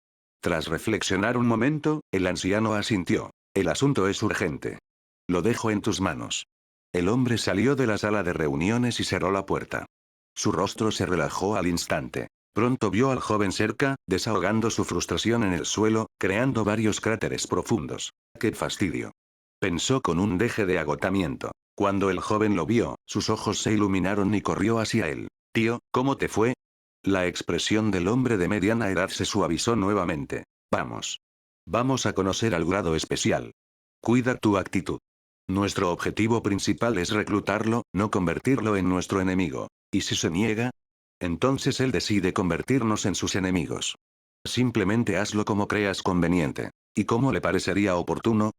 [SPEAKER 2] Tras reflexionar un momento, el anciano asintió. El asunto es urgente. Lo dejo en tus manos. El hombre salió de la sala de reuniones y cerró la puerta. Su rostro se relajó al instante. Pronto vio al joven cerca, desahogando su frustración en el suelo, creando varios cráteres profundos. ¡Qué fastidio! Pensó con un deje de agotamiento. Cuando el joven lo vio, sus ojos se iluminaron y corrió hacia él. Tío, ¿cómo te fue? La expresión del hombre de mediana edad se suavizó nuevamente. Vamos. Vamos a conocer al grado especial. Cuida tu actitud. Nuestro objetivo principal es reclutarlo, no convertirlo en nuestro enemigo. ¿Y si se niega? Entonces él decide convertirnos en sus enemigos. Simplemente hazlo como creas conveniente. ¿Y cómo le parecería oportuno?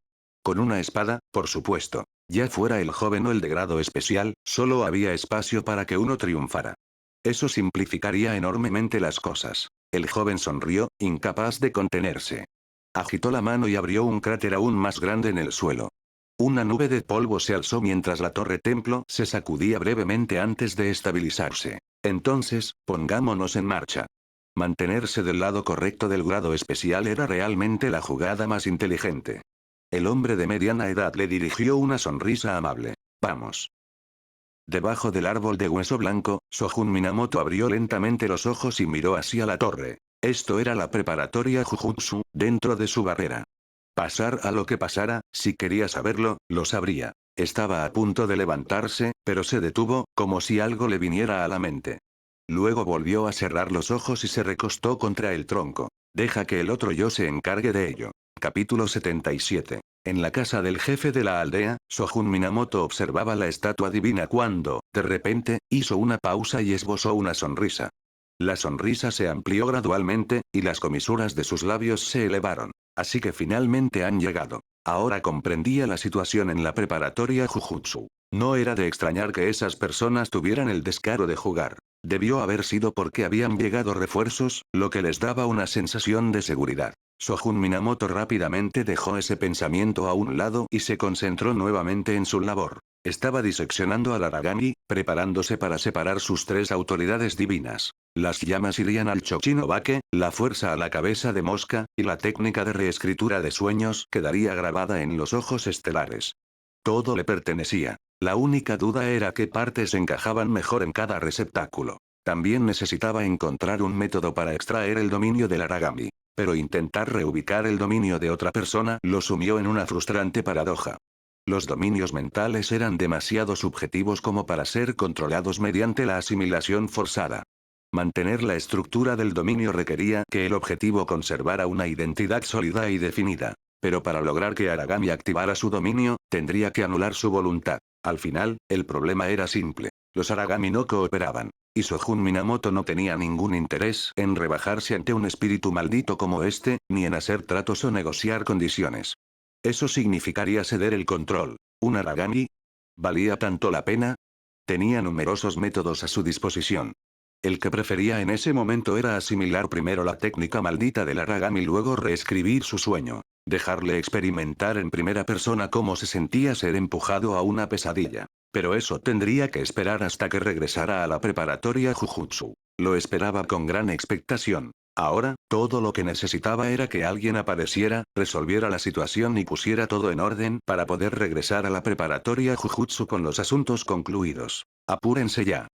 [SPEAKER 2] Con una espada, por supuesto. Ya fuera el joven o el de grado especial, solo había espacio para que uno triunfara. Eso simplificaría enormemente las cosas. El joven sonrió, incapaz de contenerse. Agitó la mano y abrió un cráter aún más grande en el suelo. Una nube de polvo se alzó mientras la torre templo se sacudía brevemente antes de estabilizarse. Entonces, pongámonos en marcha. Mantenerse del lado correcto del grado especial era realmente la jugada más inteligente. El hombre de mediana edad le dirigió una sonrisa amable. Vamos. Debajo del árbol de hueso blanco, Sojun Minamoto abrió lentamente los ojos y miró hacia la torre. Esto era la preparatoria Jujutsu, dentro de su barrera. Pasar a lo que pasara, si quería saberlo, lo sabría. Estaba a punto de levantarse, pero se detuvo, como si algo le viniera a la mente. Luego volvió a cerrar los ojos y se recostó contra el tronco. Deja que el otro yo se encargue de ello. Capítulo 77. En la casa del jefe de la aldea, Sojun Minamoto observaba la estatua divina cuando, de repente, hizo una pausa y esbozó una sonrisa. La sonrisa se amplió gradualmente, y las comisuras de sus labios se elevaron. Así que finalmente han llegado. Ahora comprendía la situación en la preparatoria Jujutsu. No era de extrañar que esas personas tuvieran el descaro de jugar. Debió haber sido porque habían llegado refuerzos, lo que les daba una sensación de seguridad. Sojun Minamoto rápidamente dejó ese pensamiento a un lado y se concentró nuevamente en su labor. Estaba diseccionando al Aragami, preparándose para separar sus tres autoridades divinas. Las llamas irían al Chochinovake, la fuerza a la cabeza de mosca, y la técnica de reescritura de sueños quedaría grabada en los ojos estelares. Todo le pertenecía. La única duda era qué partes encajaban mejor en cada receptáculo. También necesitaba encontrar un método para extraer el dominio del Aragami. Pero intentar reubicar el dominio de otra persona lo sumió en una frustrante paradoja. Los dominios mentales eran demasiado subjetivos como para ser controlados mediante la asimilación forzada. Mantener la estructura del dominio requería que el objetivo conservara una identidad sólida y definida. Pero para lograr que Aragami activara su dominio, tendría que anular su voluntad. Al final, el problema era simple. Los Aragami no cooperaban. Y Sojun Minamoto no tenía ningún interés en rebajarse ante un espíritu maldito como este, ni en hacer tratos o negociar condiciones. Eso significaría ceder el control. ¿Un Aragami? ¿Valía tanto la pena? Tenía numerosos métodos a su disposición. El que prefería en ese momento era asimilar primero la técnica maldita del Aragami y luego reescribir su sueño. Dejarle experimentar en primera persona cómo se sentía ser empujado a una pesadilla. Pero eso tendría que esperar hasta que regresara a la preparatoria Jujutsu. Lo esperaba con gran expectación. Ahora, todo lo que necesitaba era que alguien apareciera, resolviera la situación y pusiera todo en orden para poder regresar a la preparatoria Jujutsu con los asuntos concluidos. Apúrense ya.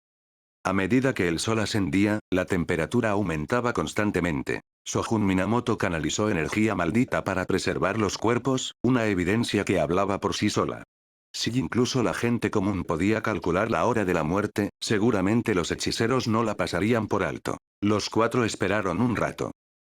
[SPEAKER 2] A medida que el sol ascendía, la temperatura aumentaba constantemente. Sojun Minamoto canalizó energía maldita para preservar los cuerpos, una evidencia que hablaba por sí sola. Si incluso la gente común podía calcular la hora de la muerte, seguramente los hechiceros no la pasarían por alto. Los cuatro esperaron un rato.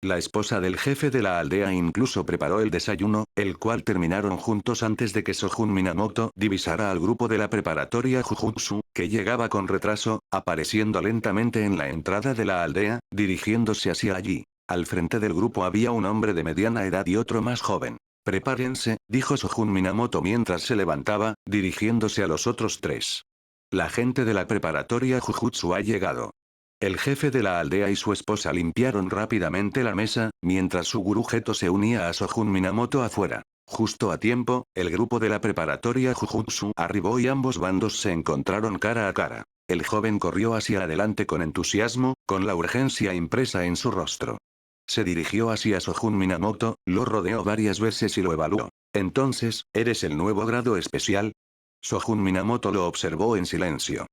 [SPEAKER 2] La esposa del jefe de la aldea incluso preparó el desayuno, el cual terminaron juntos antes de que Sojun Minamoto divisara al grupo de la preparatoria Jujutsu, que llegaba con retraso, apareciendo lentamente en la entrada de la aldea, dirigiéndose hacia allí. Al frente del grupo había un hombre de mediana edad y otro más joven. Prepárense, dijo Sojun Minamoto mientras se levantaba, dirigiéndose a los otros tres. La gente de la preparatoria Jujutsu ha llegado. El jefe de la aldea y su esposa limpiaron rápidamente la mesa, mientras su gurú Geto se unía a Sojun Minamoto afuera. Justo a tiempo, el grupo de la preparatoria Jujutsu arribó y ambos bandos se encontraron cara a cara. El joven corrió hacia adelante con entusiasmo, con la urgencia impresa en su rostro. Se dirigió hacia Sojun Minamoto, lo rodeó varias veces y lo evaluó. Entonces, ¿eres el nuevo grado especial? Sojun Minamoto lo observó en silencio.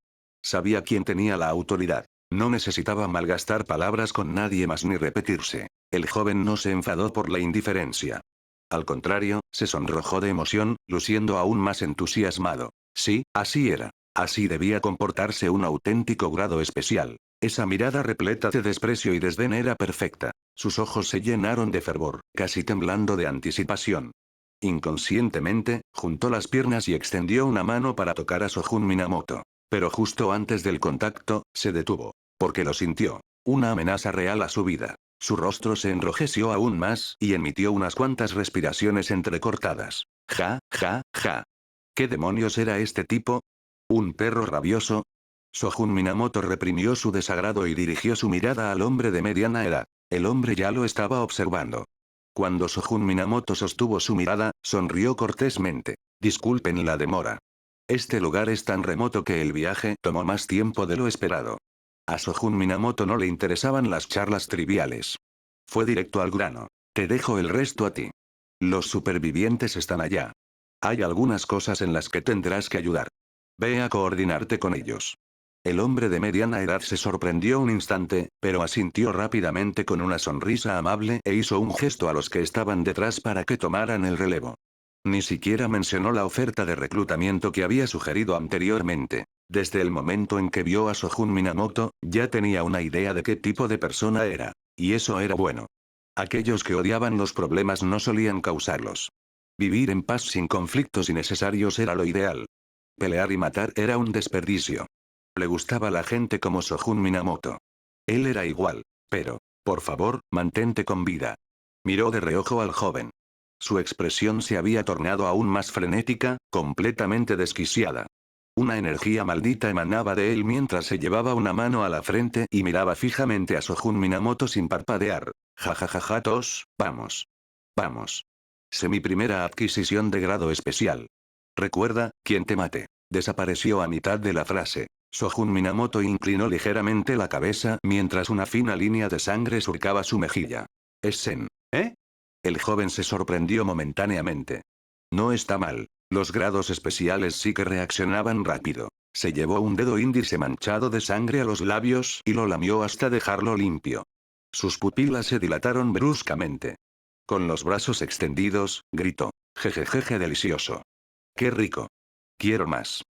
[SPEAKER 2] Sabía quién tenía la autoridad. No necesitaba malgastar palabras con nadie más ni repetirse. El joven no se enfadó por la indiferencia. Al contrario, se sonrojó de emoción, luciendo aún más entusiasmado. Sí, así era. Así debía comportarse un auténtico grado especial. Esa mirada repleta de desprecio y desdén era perfecta. Sus ojos se llenaron de fervor, casi temblando de anticipación. Inconscientemente, juntó las piernas y extendió una mano para tocar a Sojun Minamoto. Pero justo antes del contacto, se detuvo. Porque lo sintió. Una amenaza real a su vida. Su rostro se enrojeció aún más y emitió unas cuantas respiraciones entrecortadas. Ja, ja, ja. ¿Qué demonios era este tipo? ¿Un perro rabioso? Sojun Minamoto reprimió su desagrado y dirigió su mirada al hombre de mediana edad. El hombre ya lo estaba observando. Cuando Sojun Minamoto sostuvo su mirada, sonrió cortésmente. Disculpen la demora. Este lugar es tan remoto que el viaje tomó más tiempo de lo esperado. A Sojun Minamoto no le interesaban las charlas triviales. Fue directo al grano. Te dejo el resto a ti. Los supervivientes están allá. Hay algunas cosas en las que tendrás que ayudar. Ve a coordinarte con ellos. El hombre de mediana edad se sorprendió un instante, pero asintió rápidamente con una sonrisa amable e hizo un gesto a los que estaban detrás para que tomaran el relevo. Ni siquiera mencionó la oferta de reclutamiento que había sugerido anteriormente. Desde el momento en que vio a Sojun Minamoto, ya tenía una idea de qué tipo de persona era. Y eso era bueno. Aquellos que odiaban los problemas no solían causarlos. Vivir en paz sin conflictos innecesarios era lo ideal. Pelear y matar era un desperdicio. Le gustaba la gente como Sojun Minamoto. Él era igual. Pero, por favor, mantente con vida. Miró de reojo al joven. Su expresión se había tornado aún más frenética, completamente desquiciada. Una energía maldita emanaba de él mientras se llevaba una mano a la frente y miraba fijamente a Sojun Minamoto sin parpadear. Jajajaja tos, vamos. Vamos. Sé mi primera adquisición de grado especial. Recuerda, quien te mate. Desapareció a mitad de la frase. Sojun Minamoto inclinó ligeramente la cabeza mientras una fina línea de sangre surcaba su mejilla. Es Sen. ¿Eh? El joven se sorprendió momentáneamente. No está mal. Los grados especiales sí que reaccionaban rápido. Se llevó un dedo índice manchado de sangre a los labios y lo lamió hasta dejarlo limpio. Sus pupilas se dilataron bruscamente. Con los brazos extendidos, gritó. Jejejeje delicioso. ¡Qué rico! Quiero más.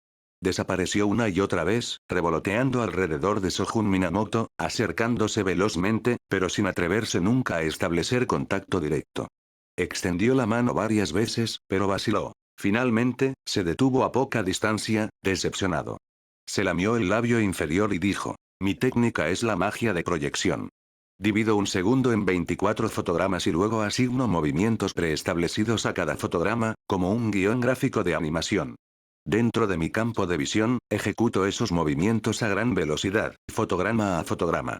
[SPEAKER 2] Desapareció una y otra vez, revoloteando alrededor de Sojun Minamoto, acercándose velozmente, pero sin atreverse nunca a establecer contacto directo. Extendió la mano varias veces, pero vaciló. Finalmente, se detuvo a poca distancia, decepcionado. Se lamió el labio inferior y dijo, mi técnica es la magia de proyección. Divido un segundo en 24 fotogramas y luego asigno movimientos preestablecidos a cada fotograma, como un guión gráfico de animación. Dentro de mi campo de visión, ejecuto esos movimientos a gran velocidad, fotograma a fotograma.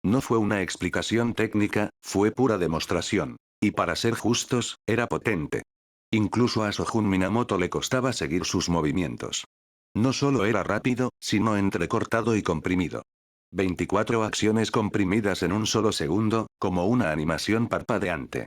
[SPEAKER 2] No fue una explicación técnica, fue pura demostración. Y para ser justos, era potente. Incluso a Sojun Minamoto le costaba seguir sus movimientos. No solo era rápido, sino entrecortado y comprimido. 24 acciones comprimidas en un solo segundo, como una animación parpadeante.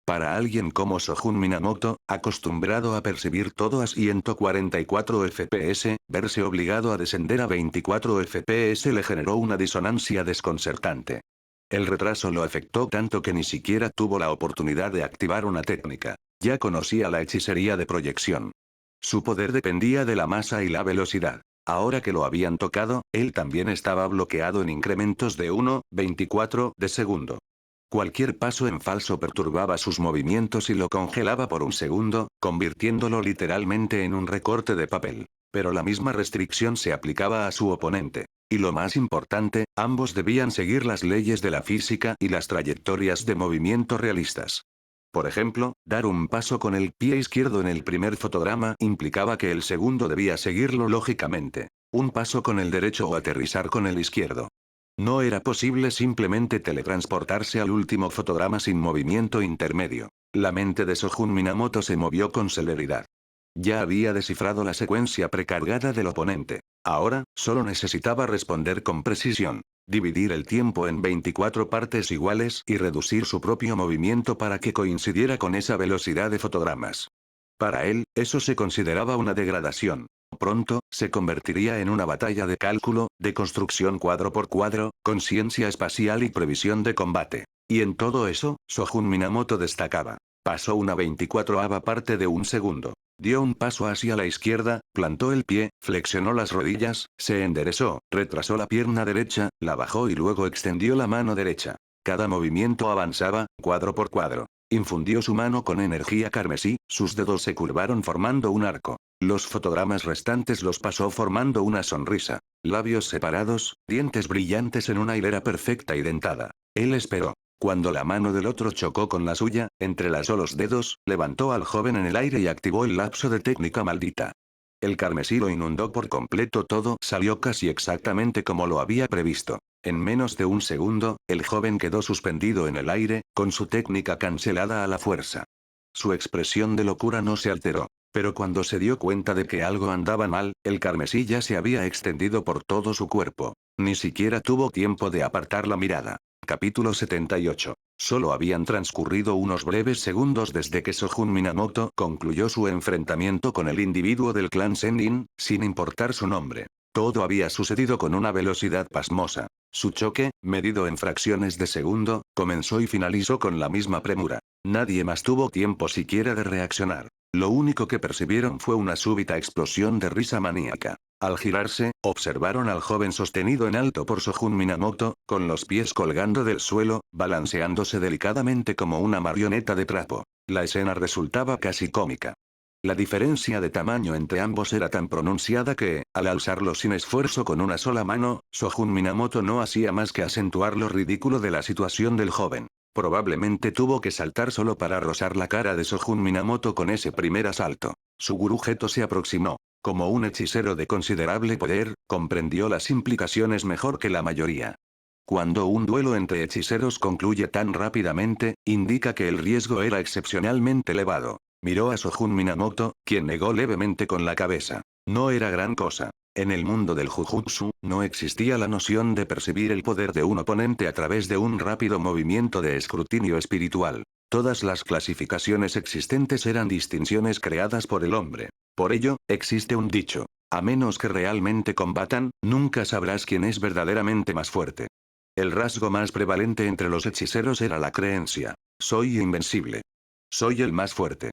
[SPEAKER 2] Para alguien como Sojun Minamoto, acostumbrado a percibir todo a 144 FPS, verse obligado a descender a 24 FPS le generó una disonancia desconcertante. El retraso lo afectó tanto que ni siquiera tuvo la oportunidad de activar una técnica. Ya conocía la hechicería de proyección. Su poder dependía de la masa y la velocidad. Ahora que lo habían tocado, él también estaba bloqueado en incrementos de 1,24 de segundo. Cualquier paso en falso perturbaba sus movimientos y lo congelaba por un segundo, convirtiéndolo literalmente en un recorte de papel. Pero la misma restricción se aplicaba a su oponente. Y lo más importante, ambos debían seguir las leyes de la física y las trayectorias de movimiento realistas. Por ejemplo, dar un paso con el pie izquierdo en el primer fotograma implicaba que el segundo debía seguirlo lógicamente. Un paso con el derecho o aterrizar con el izquierdo. No era posible simplemente teletransportarse al último fotograma sin movimiento intermedio. La mente de Sojun Minamoto se movió con celeridad. Ya había descifrado la secuencia precargada del oponente. Ahora, solo necesitaba responder con precisión. Dividir el tiempo en 24 partes iguales y reducir su propio movimiento para que coincidiera con esa velocidad de fotogramas. Para él, eso se consideraba una degradación. Pronto, se convertiría en una batalla de cálculo, de construcción cuadro por cuadro, conciencia espacial y previsión de combate. Y en todo eso, Sojun Minamoto destacaba. Pasó una 24ava parte de un segundo. Dio un paso hacia la izquierda, plantó el pie, flexionó las rodillas, se enderezó, retrasó la pierna derecha, la bajó y luego extendió la mano derecha. Cada movimiento avanzaba, cuadro por cuadro. Infundió su mano con energía carmesí, sus dedos se curvaron formando un arco. Los fotogramas restantes los pasó formando una sonrisa. Labios separados, dientes brillantes en una hilera perfecta y dentada. Él esperó. Cuando la mano del otro chocó con la suya, entrelazó los dedos, levantó al joven en el aire y activó el lapso de técnica maldita. El carmesí lo inundó por completo, todo salió casi exactamente como lo había previsto. En menos de un segundo, el joven quedó suspendido en el aire, con su técnica cancelada a la fuerza. Su expresión de locura no se alteró. Pero cuando se dio cuenta de que algo andaba mal, el carmesí ya se había extendido por todo su cuerpo. Ni siquiera tuvo tiempo de apartar la mirada. Capítulo 78. Solo habían transcurrido unos breves segundos desde que Sojun Minamoto concluyó su enfrentamiento con el individuo del clan Sennin, sin importar su nombre. Todo había sucedido con una velocidad pasmosa. Su choque, medido en fracciones de segundo, comenzó y finalizó con la misma premura. Nadie más tuvo tiempo siquiera de reaccionar. Lo único que percibieron fue una súbita explosión de risa maníaca. Al girarse, observaron al joven sostenido en alto por Sojun Minamoto, con los pies colgando del suelo, balanceándose delicadamente como una marioneta de trapo. La escena resultaba casi cómica. La diferencia de tamaño entre ambos era tan pronunciada que, al alzarlo sin esfuerzo con una sola mano, Sojun Minamoto no hacía más que acentuar lo ridículo de la situación del joven. Probablemente tuvo que saltar solo para rozar la cara de Sojun Minamoto con ese primer asalto. Su gurú Geto se aproximó. Como un hechicero de considerable poder, comprendió las implicaciones mejor que la mayoría. Cuando un duelo entre hechiceros concluye tan rápidamente, indica que el riesgo era excepcionalmente elevado. Miró a Sojun Minamoto, quien negó levemente con la cabeza. No era gran cosa. En el mundo del Jujutsu, no existía la noción de percibir el poder de un oponente a través de un rápido movimiento de escrutinio espiritual. Todas las clasificaciones existentes eran distinciones creadas por el hombre. Por ello, existe un dicho. A menos que realmente combatan, nunca sabrás quién es verdaderamente más fuerte. El rasgo más prevalente entre los hechiceros era la creencia. Soy invencible. Soy el más fuerte.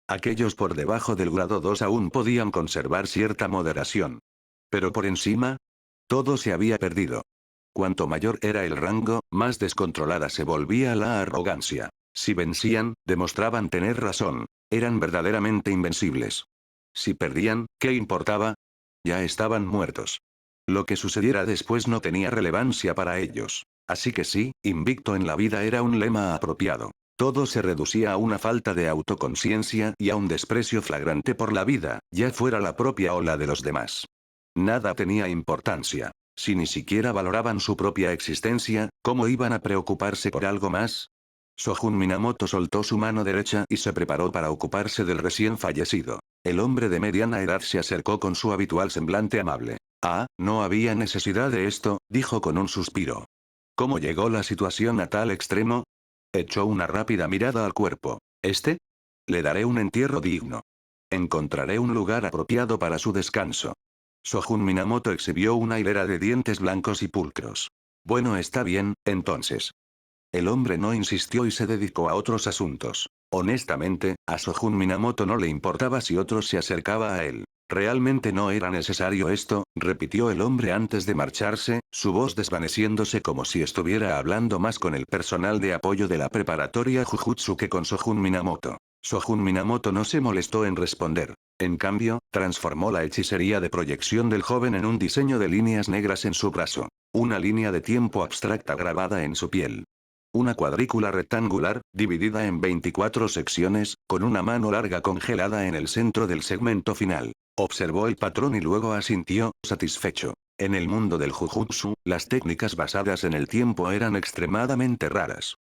[SPEAKER 2] Aquellos por debajo del grado 2 aún podían conservar cierta moderación. Pero por encima, todo se había perdido. Cuanto mayor era el rango, más descontrolada se volvía la arrogancia. Si vencían, demostraban tener razón. Eran verdaderamente invencibles. Si perdían, ¿qué importaba? Ya estaban muertos. Lo que sucediera después no tenía relevancia para ellos. Así que sí, invicto en la vida era un lema apropiado. Todo se reducía a una falta de autoconciencia y a un desprecio flagrante por la vida, ya fuera la propia o la de los demás. Nada tenía importancia. Si ni siquiera valoraban su propia existencia, ¿cómo iban a preocuparse por algo más? Sojun Minamoto soltó su mano derecha y se preparó para ocuparse del recién fallecido. El hombre de mediana edad se acercó con su habitual semblante amable. Ah, no había necesidad de esto, dijo con un suspiro. ¿Cómo llegó la situación a tal extremo? Echó una rápida mirada al cuerpo. ¿Este? Le daré un entierro digno. Encontraré un lugar apropiado para su descanso. Sojun Minamoto exhibió una hilera de dientes blancos y pulcros. Bueno, está bien, entonces. El hombre no insistió y se dedicó a otros asuntos. Honestamente, a Sojun Minamoto no le importaba si otros se acercaba a él. Realmente no era necesario esto, repitió el hombre antes de marcharse, su voz desvaneciéndose como si estuviera hablando más con el personal de apoyo de la preparatoria Jujutsu que con Sojun Minamoto. Sojun Minamoto no se molestó en responder. En cambio, transformó la hechicería de proyección del joven en un diseño de líneas negras en su brazo. Una línea de tiempo abstracta grabada en su piel. Una cuadrícula rectangular, dividida en 24 secciones, con una mano larga congelada en el centro del segmento final. Observó el patrón y luego asintió, satisfecho. En el mundo del Jujutsu, las técnicas basadas en el tiempo eran extremadamente raras.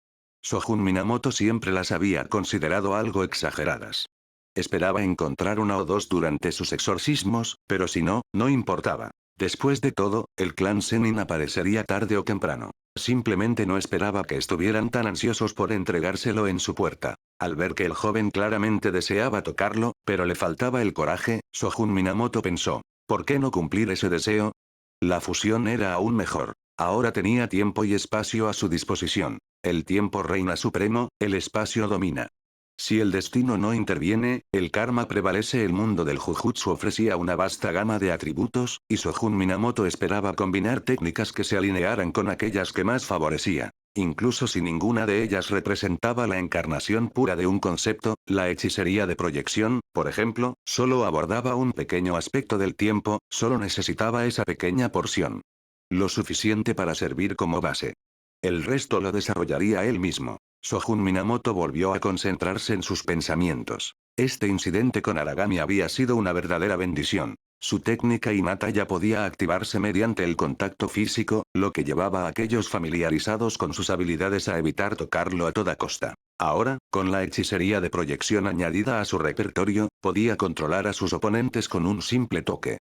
[SPEAKER 2] Sojun Minamoto siempre las había considerado algo exageradas. Esperaba encontrar una o dos durante sus exorcismos, pero si no, no importaba. Después de todo, el clan Sennin aparecería tarde o temprano. Simplemente no esperaba que estuvieran tan ansiosos por entregárselo en su puerta. Al ver que el joven claramente deseaba tocarlo, pero le faltaba el coraje, Sojun Minamoto pensó, ¿por qué no cumplir ese deseo? La fusión era aún mejor. Ahora tenía tiempo y espacio a su disposición. El tiempo reina supremo, el espacio domina. Si el destino no interviene, el karma prevalece. El mundo del Jujutsu ofrecía una vasta gama de atributos, y Shogun Minamoto esperaba combinar técnicas que se alinearan con aquellas que más favorecía. Incluso si ninguna de ellas representaba la encarnación pura de un concepto, la hechicería de proyección, por ejemplo, solo abordaba un pequeño aspecto del tiempo, solo necesitaba esa pequeña porción. Lo suficiente para servir como base. El resto lo desarrollaría él mismo. Shogun Minamoto volvió a concentrarse en sus pensamientos. Este incidente con Aragami había sido una verdadera bendición. Su técnica innata ya podía activarse mediante el contacto físico, lo que llevaba a aquellos familiarizados con sus habilidades a evitar tocarlo a toda costa. Ahora, con la hechicería de proyección añadida a su repertorio, podía controlar a sus oponentes con un simple toque.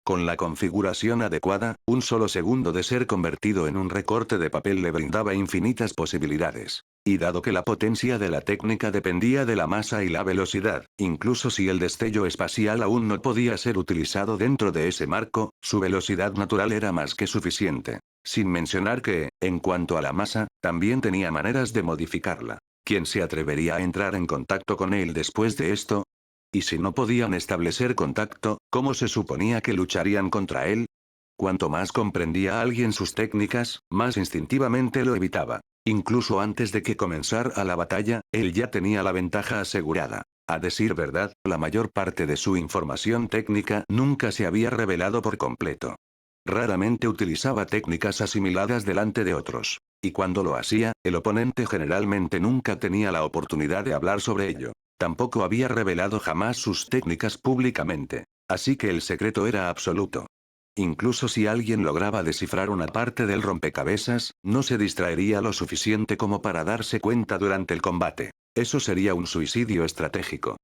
[SPEAKER 2] Con la configuración adecuada, un solo segundo de ser convertido en un recorte de papel le brindaba infinitas posibilidades. Y dado que la potencia de la técnica dependía de la masa y la velocidad, incluso si el destello espacial aún no podía ser utilizado dentro de ese marco, su velocidad natural era más que suficiente. Sin mencionar que, en cuanto a la masa, también tenía maneras de modificarla. ¿Quién se atrevería a entrar en contacto con él después de esto? ¿Y si no podían establecer contacto, cómo se suponía que lucharían contra él? Cuanto más comprendía alguien sus técnicas, más instintivamente lo evitaba. Incluso antes de que comenzara la batalla, él ya tenía la ventaja asegurada. A decir verdad, la mayor parte de su información técnica nunca se había revelado por completo. Raramente utilizaba técnicas asimiladas delante de otros. Y cuando lo hacía, el oponente generalmente nunca tenía la oportunidad de hablar sobre ello. Tampoco había revelado jamás sus técnicas públicamente. Así que el secreto era absoluto. Incluso si alguien lograba descifrar una parte del rompecabezas, no se distraería lo suficiente como para darse cuenta durante el combate. Eso sería un suicidio estratégico.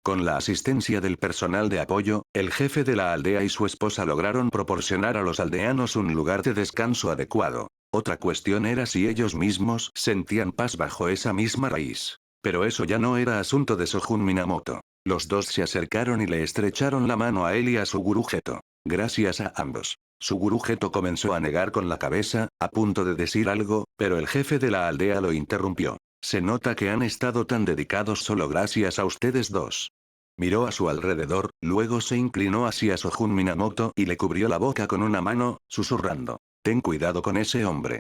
[SPEAKER 2] Con la asistencia del personal de apoyo, el jefe de la aldea y su esposa lograron proporcionar a los aldeanos un lugar de descanso adecuado. Otra cuestión era si ellos mismos sentían paz bajo esa misma raíz. Pero eso ya no era asunto de Shogun Minamoto. Los dos se acercaron y le estrecharon la mano a él y a Suguru Geto. Gracias a ambos. Suguru Geto comenzó a negar con la cabeza, a punto de decir algo, pero el jefe de la aldea lo interrumpió. Se nota que han estado tan dedicados solo gracias a ustedes dos. Miró a su alrededor, luego se inclinó hacia Shogun Minamoto y le cubrió la boca con una mano, susurrando. Ten cuidado con ese hombre.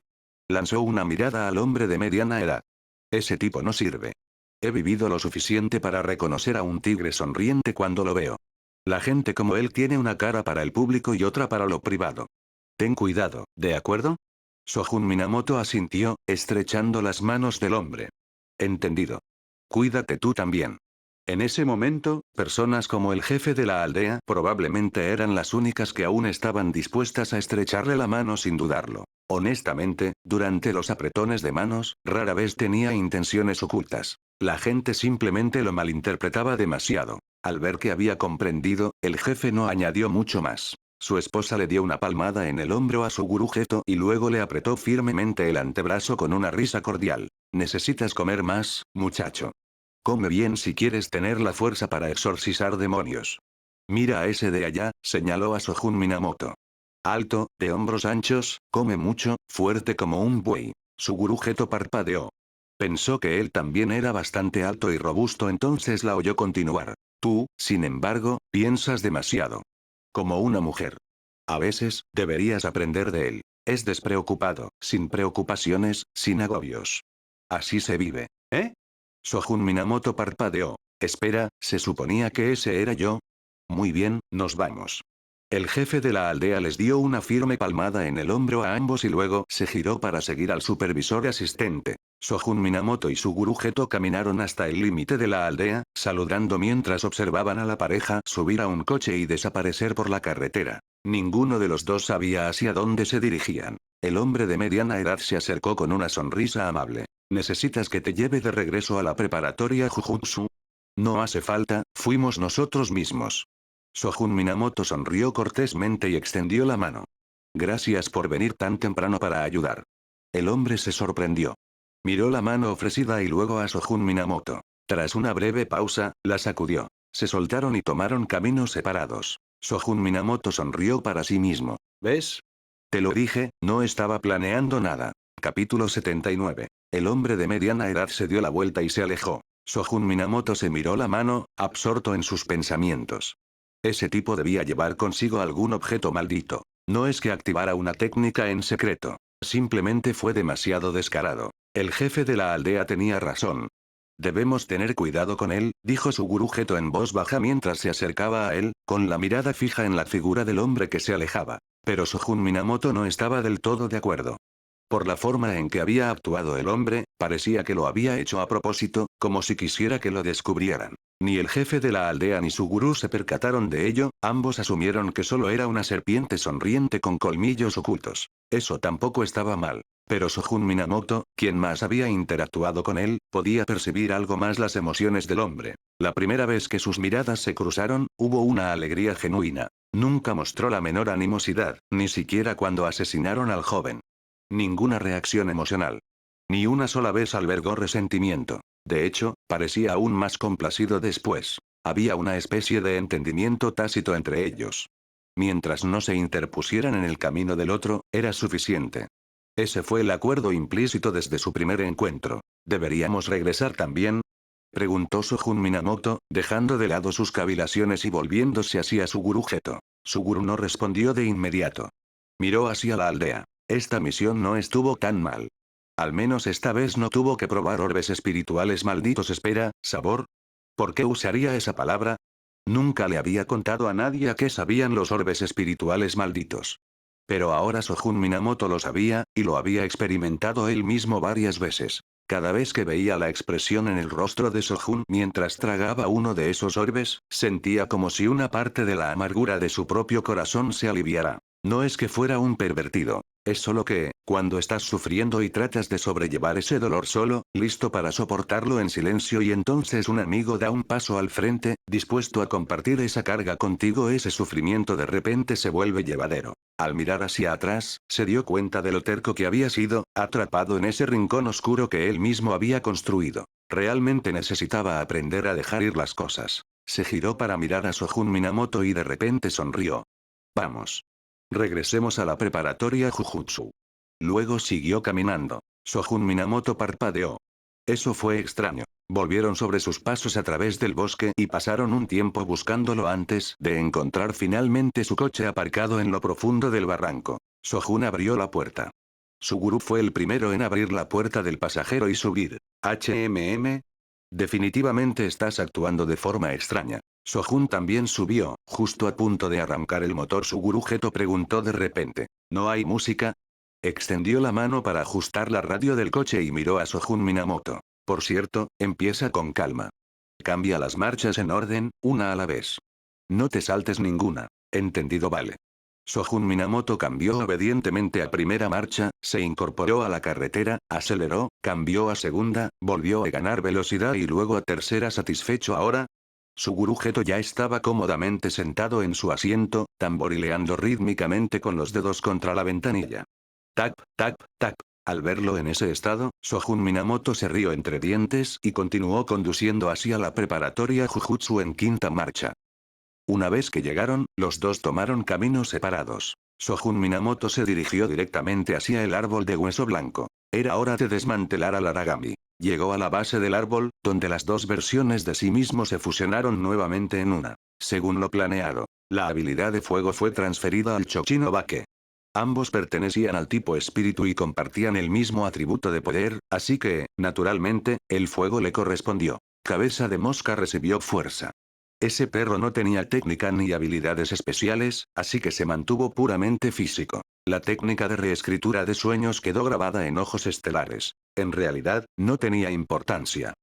[SPEAKER 2] Lanzó una mirada al hombre de mediana edad. Ese tipo no sirve. He vivido lo suficiente para reconocer a un tigre sonriente cuando lo veo. La gente como él tiene una cara para el público y otra para lo privado. Ten cuidado, ¿de acuerdo? Shogun Minamoto asintió, estrechando las manos del hombre. Entendido. Cuídate tú también. En ese momento, personas como el jefe de la aldea probablemente eran las únicas que aún estaban dispuestas a estrecharle la mano sin dudarlo. Honestamente, durante los apretones de manos, rara vez tenía intenciones ocultas. La gente simplemente lo malinterpretaba demasiado. Al ver que había comprendido, el jefe no añadió mucho más. Su esposa le dio una palmada en el hombro a Suguru Geto y luego le apretó firmemente el antebrazo con una risa cordial. Necesitas comer más, muchacho. Come bien si quieres tener la fuerza para exorcizar demonios. Mira a ese de allá, señaló a Shogun Minamoto. Alto, de hombros anchos, come mucho, fuerte como un buey. Suguru Geto parpadeó. Pensó que él también era bastante alto y robusto, entonces la oyó continuar. Tú, sin embargo, piensas demasiado. Como una mujer. A veces, deberías aprender de él. Es despreocupado, sin preocupaciones, sin agobios. Así se vive. ¿Eh? Shogun Minamoto parpadeó. Espera, ¿se suponía que ese era yo? Muy bien, nos vamos. El jefe de la aldea les dio una firme palmada en el hombro a ambos y luego se giró para seguir al supervisor asistente. Shogun Minamoto y Suguru Geto caminaron hasta el límite de la aldea, saludando mientras observaban a la pareja subir a un coche y desaparecer por la carretera. Ninguno de los dos sabía hacia dónde se dirigían. El hombre de mediana edad se acercó con una sonrisa amable. ¿Necesitas que te lleve de regreso a la preparatoria Jujutsu? No hace falta, fuimos nosotros mismos. Shogun Minamoto sonrió cortésmente y extendió la mano. Gracias por venir tan temprano para ayudar. El hombre se sorprendió. Miró la mano ofrecida y luego a Shogun Minamoto. Tras una breve pausa, la sacudió. Se soltaron y tomaron caminos separados. Shogun Minamoto sonrió para sí mismo. ¿Ves? Te lo dije, no estaba planeando nada. Capítulo 79. El hombre de mediana edad se dio la vuelta y se alejó. Shogun Minamoto se miró la mano, absorto en sus pensamientos. Ese tipo debía llevar consigo algún objeto maldito. No es que activara una técnica en secreto. Simplemente fue demasiado descarado. El jefe de la aldea tenía razón. Debemos tener cuidado con él, dijo Suguru Geto en voz baja mientras se acercaba a él, con la mirada fija en la figura del hombre que se alejaba. Pero Shogun Minamoto no estaba del todo de acuerdo. Por la forma en que había actuado el hombre, parecía que lo había hecho a propósito, como si quisiera que lo descubrieran. Ni el jefe de la aldea ni su gurú se percataron de ello, ambos asumieron que solo era una serpiente sonriente con colmillos ocultos. Eso tampoco estaba mal. Pero Shogun Minamoto, quien más había interactuado con él, podía percibir algo más las emociones del hombre. La primera vez que sus miradas se cruzaron, hubo una alegría genuina. Nunca mostró la menor animosidad, ni siquiera cuando asesinaron al joven. Ninguna reacción emocional. Ni una sola vez albergó resentimiento. De hecho, parecía aún más complacido después. Había una especie de entendimiento tácito entre ellos. Mientras no se interpusieran en el camino del otro, era suficiente. Ese fue el acuerdo implícito desde su primer encuentro. ¿Deberíamos regresar también? Preguntó Shogun Minamoto, dejando de lado sus cavilaciones y volviéndose hacia Suguru Geto. Suguru no respondió de inmediato. Miró hacia la aldea. Esta misión no estuvo tan mal. Al menos esta vez no tuvo que probar orbes espirituales malditos. Espera, ¿sabor? ¿Por qué usaría esa palabra? Nunca le había contado a nadie a qué sabían los orbes espirituales malditos. Pero ahora Shogun Minamoto lo sabía, y lo había experimentado él mismo varias veces. Cada vez que veía la expresión en el rostro de Shogun mientras tragaba uno de esos orbes, sentía como si una parte de la amargura de su propio corazón se aliviara. No es que fuera un pervertido. Es solo que, cuando estás sufriendo y tratas de sobrellevar ese dolor solo, listo para soportarlo en silencio y entonces un amigo da un paso al frente, dispuesto a compartir esa carga contigo, ese sufrimiento de repente se vuelve llevadero. Al mirar hacia atrás, se dio cuenta de lo terco que había sido, atrapado en ese rincón oscuro que él mismo había construido. Realmente necesitaba aprender a dejar ir las cosas. Se giró para mirar a Shogun Minamoto y de repente sonrió. Vamos. Regresemos a la preparatoria Jujutsu. Luego siguió caminando. Shogun Minamoto parpadeó. Eso fue extraño. Volvieron sobre sus pasos a través del bosque y pasaron un tiempo buscándolo antes de encontrar finalmente su coche aparcado en lo profundo del barranco. Shogun abrió la puerta. Suguru fue el primero en abrir la puerta del pasajero y subir. Definitivamente estás actuando de forma extraña. Shogun también subió, justo a punto de arrancar el motor. Suguru Geto preguntó de repente. ¿No hay música? Extendió la mano para ajustar la radio del coche y miró a Shogun Minamoto. Por cierto, empieza con calma. Cambia las marchas en orden, una a la vez. No te saltes ninguna. Entendido, vale. Shogun Minamoto cambió obedientemente a primera marcha, se incorporó a la carretera, aceleró, cambió a segunda, volvió a ganar velocidad y luego a tercera. ¿Satisfecho ahora? Suguru Geto ya estaba cómodamente sentado en su asiento, tamborileando rítmicamente con los dedos contra la ventanilla. Tap, tap, tap. Al verlo en ese estado, Shogun Minamoto se rió entre dientes y continuó conduciendo hacia la preparatoria Jujutsu en quinta marcha. Una vez que llegaron, los dos tomaron caminos separados. Shogun Minamoto se dirigió directamente hacia el árbol de hueso blanco. Era hora de desmantelar al Aragami. Llegó a la base del árbol, donde las dos versiones de sí mismo se fusionaron nuevamente en una. Según lo planeado, la habilidad de fuego fue transferida al Chochinobake. Ambos pertenecían al tipo espíritu y compartían el mismo atributo de poder, así que, naturalmente, el fuego le correspondió. Cabeza de Mosca recibió fuerza. Ese perro no tenía técnica ni habilidades especiales, así que se mantuvo puramente físico. La técnica de reescritura de sueños quedó grabada en ojos estelares. En realidad, no tenía importancia.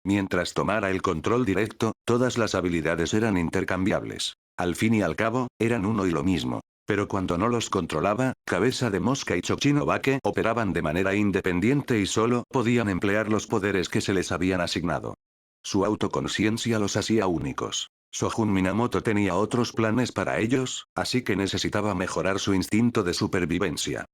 [SPEAKER 2] Mientras tomara el control directo, todas las habilidades eran intercambiables. Al fin y al cabo, eran uno y lo mismo. Pero cuando no los controlaba, Cabeza de Mosca y Chochinobake operaban de manera independiente y solo podían emplear los poderes que se les habían asignado. Su autoconciencia los hacía únicos. Shogun Minamoto tenía otros planes para ellos, así que necesitaba mejorar su instinto de supervivencia.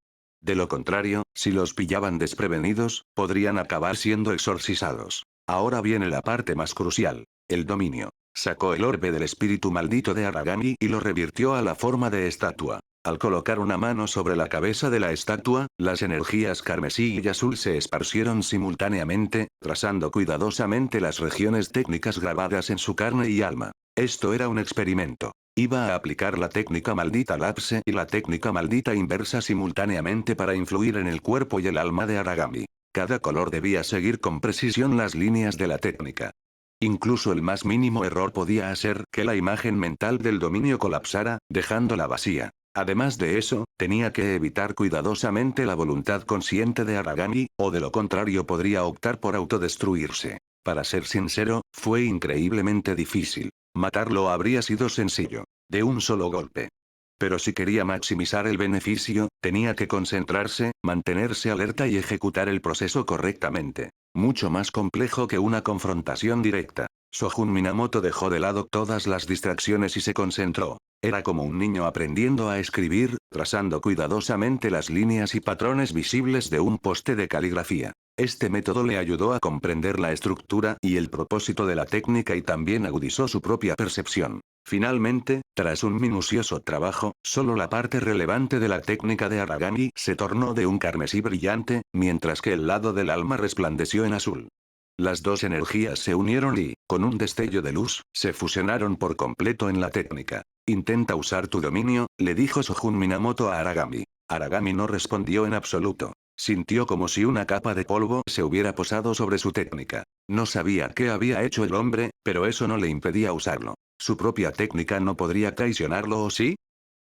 [SPEAKER 2] De lo contrario, si los pillaban desprevenidos, podrían acabar siendo exorcizados. Ahora viene la parte más crucial: el dominio. Sacó el orbe del espíritu maldito de Aragami y lo revirtió a la forma de estatua. Al colocar una mano sobre la cabeza de la estatua, las energías carmesí y azul se esparcieron simultáneamente, trazando cuidadosamente las regiones técnicas grabadas en su carne y alma. Esto era un experimento. Iba a aplicar la técnica maldita lapse y la técnica maldita inversa simultáneamente para influir en el cuerpo y el alma de Aragami. Cada color debía seguir con precisión las líneas de la técnica. Incluso el más mínimo error podía hacer que la imagen mental del dominio colapsara, dejándola vacía. Además de eso, tenía que evitar cuidadosamente la voluntad consciente de Aragami, o de lo contrario podría optar por autodestruirse. Para ser sincero, fue increíblemente difícil. Matarlo habría sido sencillo. De un solo golpe. Pero si quería maximizar el beneficio, tenía que concentrarse, mantenerse alerta y ejecutar el proceso correctamente. Mucho más complejo que una confrontación directa. Sojun Minamoto dejó de lado todas las distracciones y se concentró. Era como un niño aprendiendo a escribir, trazando cuidadosamente las líneas y patrones visibles de un poste de caligrafía. Este método le ayudó a comprender la estructura y el propósito de la técnica y también agudizó su propia percepción. Finalmente, tras un minucioso trabajo, solo la parte relevante de la técnica de Aragami se tornó de un carmesí brillante, mientras que el lado del alma resplandeció en azul. Las dos energías se unieron y, con un destello de luz, se fusionaron por completo en la técnica. Intenta usar tu dominio, le dijo Sojun Minamoto a Aragami. Aragami no respondió en absoluto. Sintió como si una capa de polvo se hubiera posado sobre su técnica. No sabía qué había hecho el hombre, pero eso no le impedía usarlo. ¿Su propia técnica no podría traicionarlo o sí?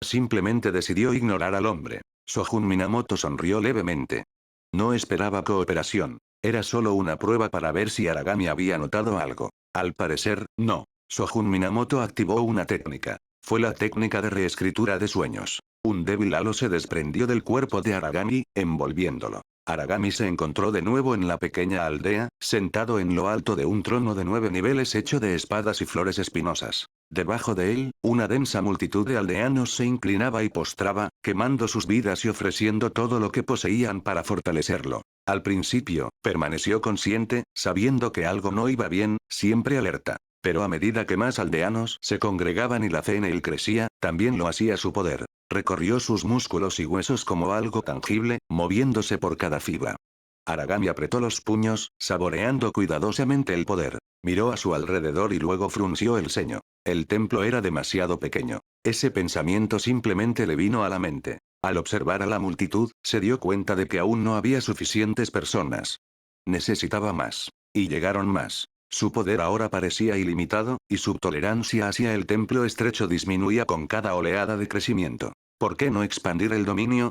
[SPEAKER 2] Simplemente decidió ignorar al hombre. Sojun Minamoto sonrió levemente. No esperaba cooperación. Era solo una prueba para ver si Aragami había notado algo. Al parecer, no. Sojun Minamoto activó una técnica. Fue la técnica de reescritura de sueños. Un débil halo se desprendió del cuerpo de Aragami, envolviéndolo. Aragami se encontró de nuevo en la pequeña aldea, sentado en lo alto de un trono de 9 niveles hecho de espadas y flores espinosas. Debajo de él, una densa multitud de aldeanos se inclinaba y postraba, quemando sus vidas y ofreciendo todo lo que poseían para fortalecerlo. Al principio, permaneció consciente, sabiendo que algo no iba bien, siempre alerta. Pero a medida que más aldeanos se congregaban y la fe en él crecía, también lo hacía su poder. Recorrió sus músculos y huesos como algo tangible, moviéndose por cada fibra. Aragami apretó los puños, saboreando cuidadosamente el poder. Miró a su alrededor y luego frunció el ceño. El templo era demasiado pequeño. Ese pensamiento simplemente le vino a la mente. Al observar a la multitud, se dio cuenta de que aún no había suficientes personas. Necesitaba más. Y llegaron más. Su poder ahora parecía ilimitado, y su tolerancia hacia el templo estrecho disminuía con cada oleada de crecimiento. ¿Por qué no expandir el dominio?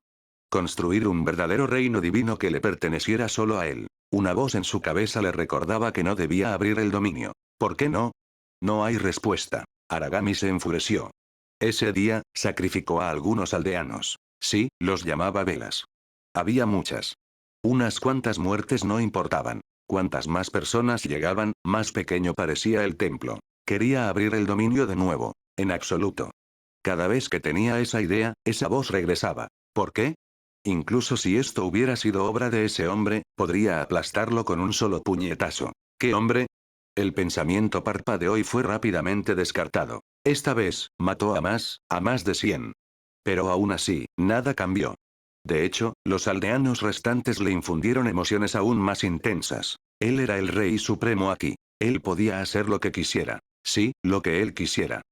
[SPEAKER 2] Construir un verdadero reino divino que le perteneciera solo a él. Una voz en su cabeza le recordaba que no debía abrir el dominio. ¿Por qué no? No hay respuesta. Aragami se enfureció. Ese día, sacrificó a algunos aldeanos. Sí, los llamaba velas. Había muchas. Unas cuantas muertes no importaban. Cuantas más personas llegaban, más pequeño parecía el templo. Quería abrir el dominio de nuevo. En absoluto. Cada vez que tenía esa idea, esa voz regresaba. ¿Por qué? Incluso si esto hubiera sido obra de ese hombre, podría aplastarlo con un solo puñetazo. ¿Qué hombre? El pensamiento parpadeó y fue rápidamente descartado. Esta vez, mató a más de 100. Pero aún así, nada cambió. De hecho, los aldeanos restantes le infundieron emociones aún más intensas. Él era el rey supremo aquí. Él podía hacer lo que quisiera. Sí, lo que él quisiera.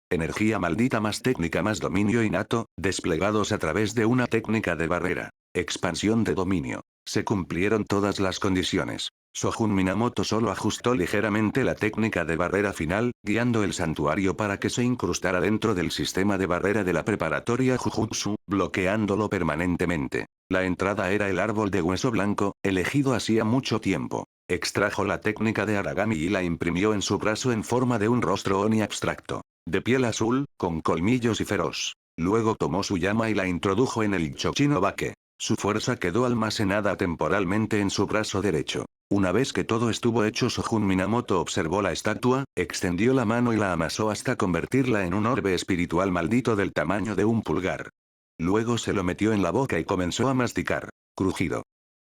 [SPEAKER 2] Energía maldita más técnica más dominio innato, desplegados a través de una técnica de barrera. Expansión de dominio. Se cumplieron todas las condiciones. Sojun Minamoto solo ajustó ligeramente la técnica de barrera final, guiando el santuario para que se incrustara dentro del sistema de barrera de la preparatoria Jujutsu, bloqueándolo permanentemente. La entrada era el árbol de hueso blanco, elegido hacía mucho tiempo. Extrajo la técnica de Aragami y la imprimió en su brazo en forma de un rostro Oni abstracto. De piel azul, con colmillos y feroz. Luego tomó su llama y la introdujo en el Chochinobake. Su fuerza quedó almacenada temporalmente en su brazo derecho. Una vez que todo estuvo hecho, Sojun Minamoto observó la estatua, extendió la mano y la amasó hasta convertirla en un orbe espiritual maldito del tamaño de un pulgar. Luego se lo metió en la boca y comenzó a masticar. Crujido.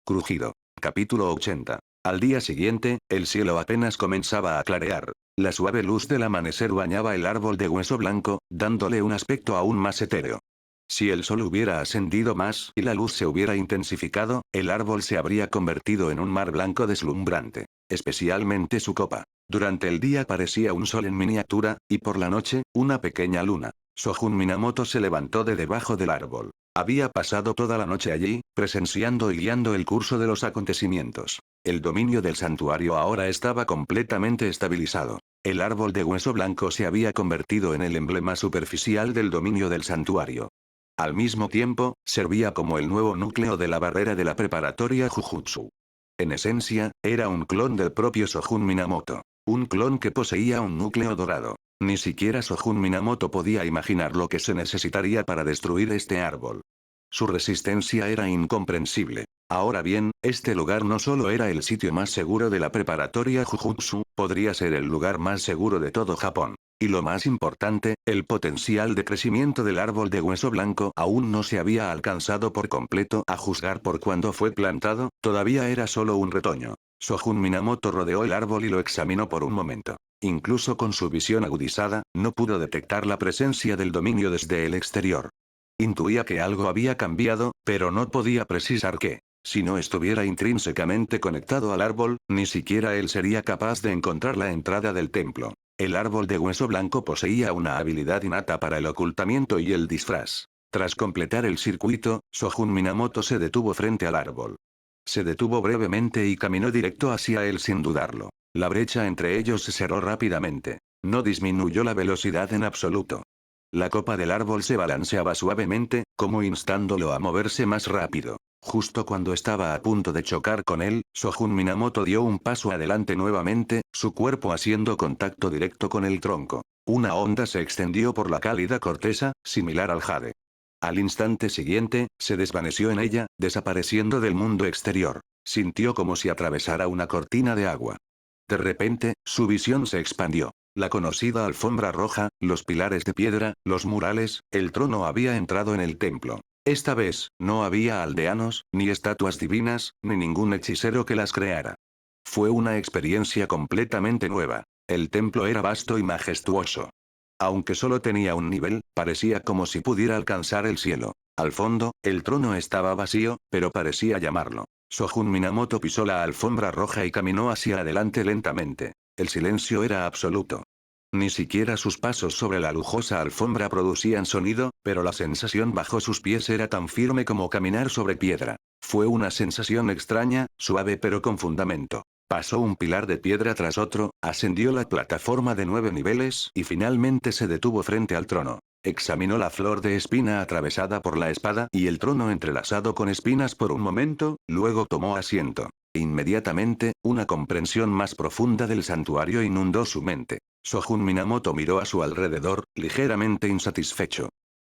[SPEAKER 2] Crujido. Capítulo 80. Al día siguiente, el cielo apenas comenzaba a clarear. La suave luz del amanecer bañaba el árbol de hueso blanco, dándole un aspecto aún más etéreo. Si el sol hubiera ascendido más y la luz se hubiera intensificado, el árbol se habría convertido en un mar blanco deslumbrante. Especialmente su copa. Durante el día parecía un sol en miniatura, y por la noche, una pequeña luna. Shogun Minamoto se levantó de debajo del árbol. Había pasado toda la noche allí, presenciando y guiando el curso de los acontecimientos. El dominio del santuario ahora estaba completamente estabilizado. El árbol de hueso blanco se había convertido en el emblema superficial del dominio del santuario. Al mismo tiempo, servía como el nuevo núcleo de la barrera de la preparatoria Jujutsu. En esencia, era un clon del propio Shogun Minamoto. Un clon que poseía un núcleo dorado. Ni siquiera Shogun Minamoto podía imaginar lo que se necesitaría para destruir este árbol. Su resistencia era incomprensible. Ahora bien, este lugar no solo era el sitio más seguro de la preparatoria Jujutsu, podría ser el lugar más seguro de todo Japón. Y lo más importante, el potencial de crecimiento del árbol de hueso blanco aún no se había alcanzado por completo a juzgar por cuándo fue plantado, todavía era solo un retoño. Shogun Minamoto rodeó el árbol y lo examinó por un momento. Incluso con su visión agudizada, no pudo detectar la presencia del dominio desde el exterior. Intuía que algo había cambiado, pero no podía precisar qué. Si no estuviera intrínsecamente conectado al árbol, ni siquiera él sería capaz de encontrar la entrada del templo. El árbol de hueso blanco poseía una habilidad innata para el ocultamiento y el disfraz. Tras completar el circuito, Shogun Minamoto se detuvo frente al árbol. Se detuvo brevemente y caminó directo hacia él sin dudarlo. La brecha entre ellos se cerró rápidamente. No disminuyó la velocidad en absoluto. La copa del árbol se balanceaba suavemente, como instándolo a moverse más rápido. Justo cuando estaba a punto de chocar con él, Shogun Minamoto dio un paso adelante nuevamente, su cuerpo haciendo contacto directo con el tronco. Una onda se extendió por la cálida corteza, similar al jade. Al instante siguiente, se desvaneció en ella, desapareciendo del mundo exterior. Sintió como si atravesara una cortina de agua. De repente, su visión se expandió. La conocida alfombra roja, los pilares de piedra, los murales, el trono había entrado en el templo. Esta vez, no había aldeanos, ni estatuas divinas, ni ningún hechicero que las creara. Fue una experiencia completamente nueva. El templo era vasto y majestuoso. Aunque solo tenía un nivel, parecía como si pudiera alcanzar el cielo. Al fondo, el trono estaba vacío, pero parecía llamarlo. Shogun Minamoto pisó la alfombra roja y caminó hacia adelante lentamente. El silencio era absoluto. Ni siquiera sus pasos sobre la lujosa alfombra producían sonido, pero la sensación bajo sus pies era tan firme como caminar sobre piedra. Fue una sensación extraña, suave pero con fundamento. Pasó un pilar de piedra tras otro, ascendió la plataforma de 9 niveles y finalmente se detuvo frente al trono. Examinó la flor de espina atravesada por la espada y el trono entrelazado con espinas por un momento, luego tomó asiento. Inmediatamente, una comprensión más profunda del santuario inundó su mente. Shogun Minamoto miró a su alrededor, ligeramente insatisfecho.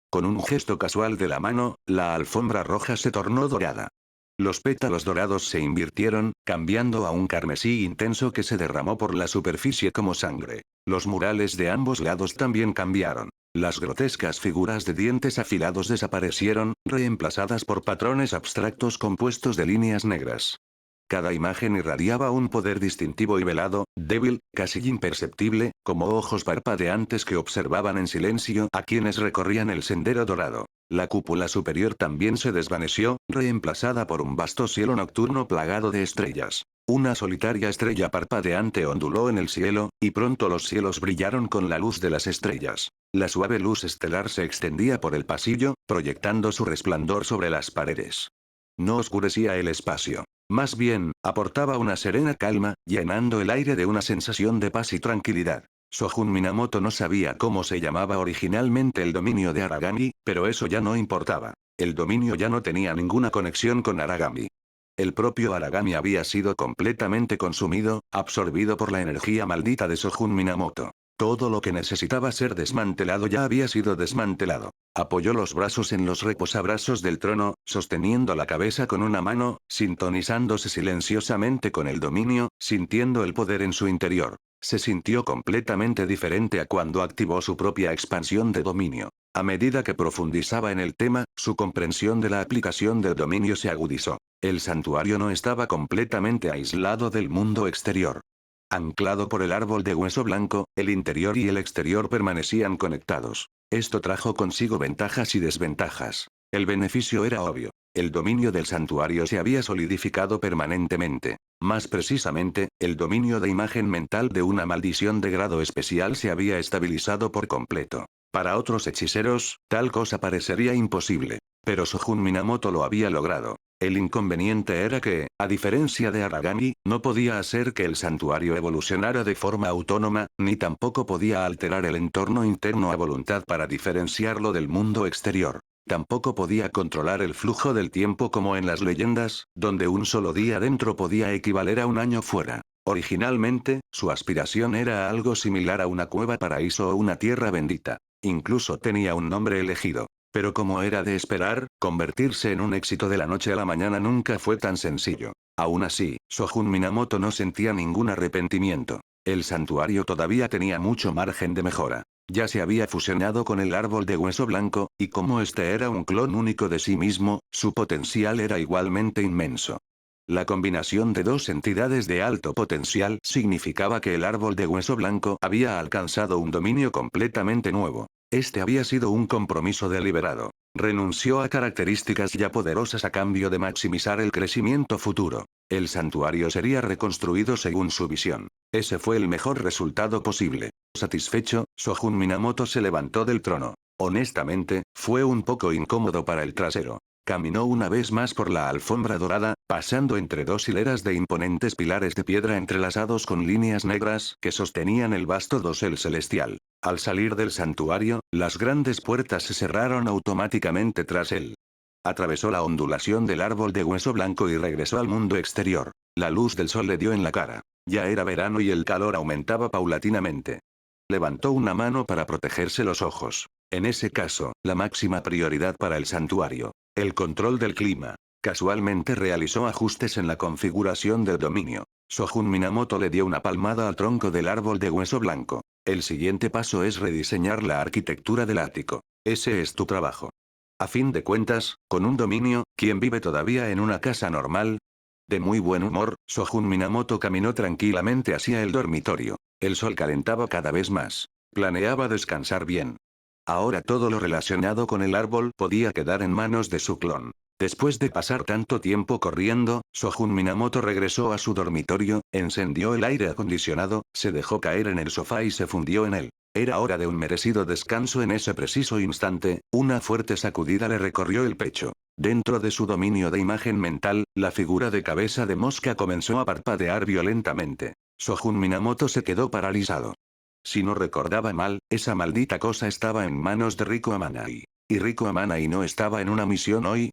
[SPEAKER 2] Con un gesto casual de la mano, la alfombra roja se tornó dorada. Los pétalos dorados se invirtieron, cambiando a un carmesí intenso que se derramó por la superficie como sangre. Los murales de ambos lados también cambiaron. Las grotescas figuras de dientes afilados desaparecieron, reemplazadas por patrones abstractos compuestos de líneas negras. Cada imagen irradiaba un poder distintivo y velado, débil, casi imperceptible, como ojos parpadeantes que observaban en silencio a quienes recorrían el sendero dorado. La cúpula superior también se desvaneció, reemplazada por un vasto cielo nocturno plagado de estrellas. Una solitaria estrella parpadeante onduló en el cielo, y pronto los cielos brillaron con la luz de las estrellas. La suave luz estelar se extendía por el pasillo, proyectando su resplandor sobre las paredes. No oscurecía el espacio. Más bien, aportaba una serena calma, llenando el aire de una sensación de paz y tranquilidad. Shogun Minamoto no sabía cómo se llamaba originalmente el dominio de Aragami, pero eso ya no importaba. El dominio ya no tenía ninguna conexión con Aragami. El propio Aragami había sido completamente consumido, absorbido por la energía maldita de Shogun Minamoto. Todo lo que necesitaba ser desmantelado ya había sido desmantelado. Apoyó los brazos en los reposabrazos del trono, sosteniendo la cabeza con una mano, sintonizándose silenciosamente con el dominio, sintiendo el poder en su interior. Se sintió completamente diferente a cuando activó su propia expansión de dominio. A medida que profundizaba en el tema, su comprensión de la aplicación del dominio se agudizó. El santuario no estaba completamente aislado del mundo exterior. Anclado por el árbol de hueso blanco, el interior y el exterior permanecían conectados. Esto trajo consigo ventajas y desventajas. El beneficio era obvio. El dominio del santuario se había solidificado permanentemente. Más precisamente, el dominio de imagen mental de una maldición de grado especial se había estabilizado por completo. Para otros hechiceros, tal cosa parecería imposible. Pero Shogun Minamoto lo había logrado. El inconveniente era que, a diferencia de Aragami, no podía hacer que el santuario evolucionara de forma autónoma, ni tampoco podía alterar el entorno interno a voluntad para diferenciarlo del mundo exterior. Tampoco podía controlar el flujo del tiempo como en las leyendas, donde un solo día dentro podía equivaler a un año fuera. Originalmente, su aspiración era algo similar a una cueva paraíso o una tierra bendita. Incluso tenía un nombre elegido. Pero como era de esperar, convertirse en un éxito de la noche a la mañana nunca fue tan sencillo. Aún así, Shogun Minamoto no sentía ningún arrepentimiento. El santuario todavía tenía mucho margen de mejora. Ya se había fusionado con el árbol de hueso blanco, y como este era un clon único de sí mismo, su potencial era igualmente inmenso. La combinación de dos entidades de alto potencial significaba que el árbol de hueso blanco había alcanzado un dominio completamente nuevo. Este había sido un compromiso deliberado. Renunció a características ya poderosas a cambio de maximizar el crecimiento futuro. El santuario sería reconstruido según su visión. Ese fue el mejor resultado posible. Satisfecho, Shogun Minamoto se levantó del trono. Honestamente, fue un poco incómodo para el trasero. Caminó una vez más por la alfombra dorada, pasando entre dos hileras de imponentes pilares de piedra entrelazados con líneas negras que sostenían el vasto dosel celestial. Al salir del santuario, las grandes puertas se cerraron automáticamente tras él. Atravesó la ondulación del árbol de hueso blanco y regresó al mundo exterior. La luz del sol le dio en la cara. Ya era verano y el calor aumentaba paulatinamente. Levantó una mano para protegerse los ojos. En ese caso, la máxima prioridad para el santuario. El control del clima. Casualmente realizó ajustes en la configuración del dominio. Shogun Minamoto le dio una palmada al tronco del árbol de hueso blanco. El siguiente paso es rediseñar la arquitectura del ático. Ese es tu trabajo. A fin de cuentas, con un dominio, ¿quién vive todavía en una casa normal? De muy buen humor, Shogun Minamoto caminó tranquilamente hacia el dormitorio. El sol calentaba cada vez más. Planeaba descansar bien. Ahora todo lo relacionado con el árbol podía quedar en manos de su clon. Después de pasar tanto tiempo corriendo, Shogun Minamoto regresó a su dormitorio, encendió el aire acondicionado, se dejó caer en el sofá y se fundió en él. Era hora de un merecido descanso en ese preciso instante, una fuerte sacudida le recorrió el pecho. Dentro de su dominio de imagen mental, la figura de cabeza de mosca comenzó a parpadear violentamente. Shogun Minamoto se quedó paralizado. Si no recordaba mal, esa maldita cosa estaba en manos de Riko Amanai. Y Riko Amanai no estaba en una misión hoy,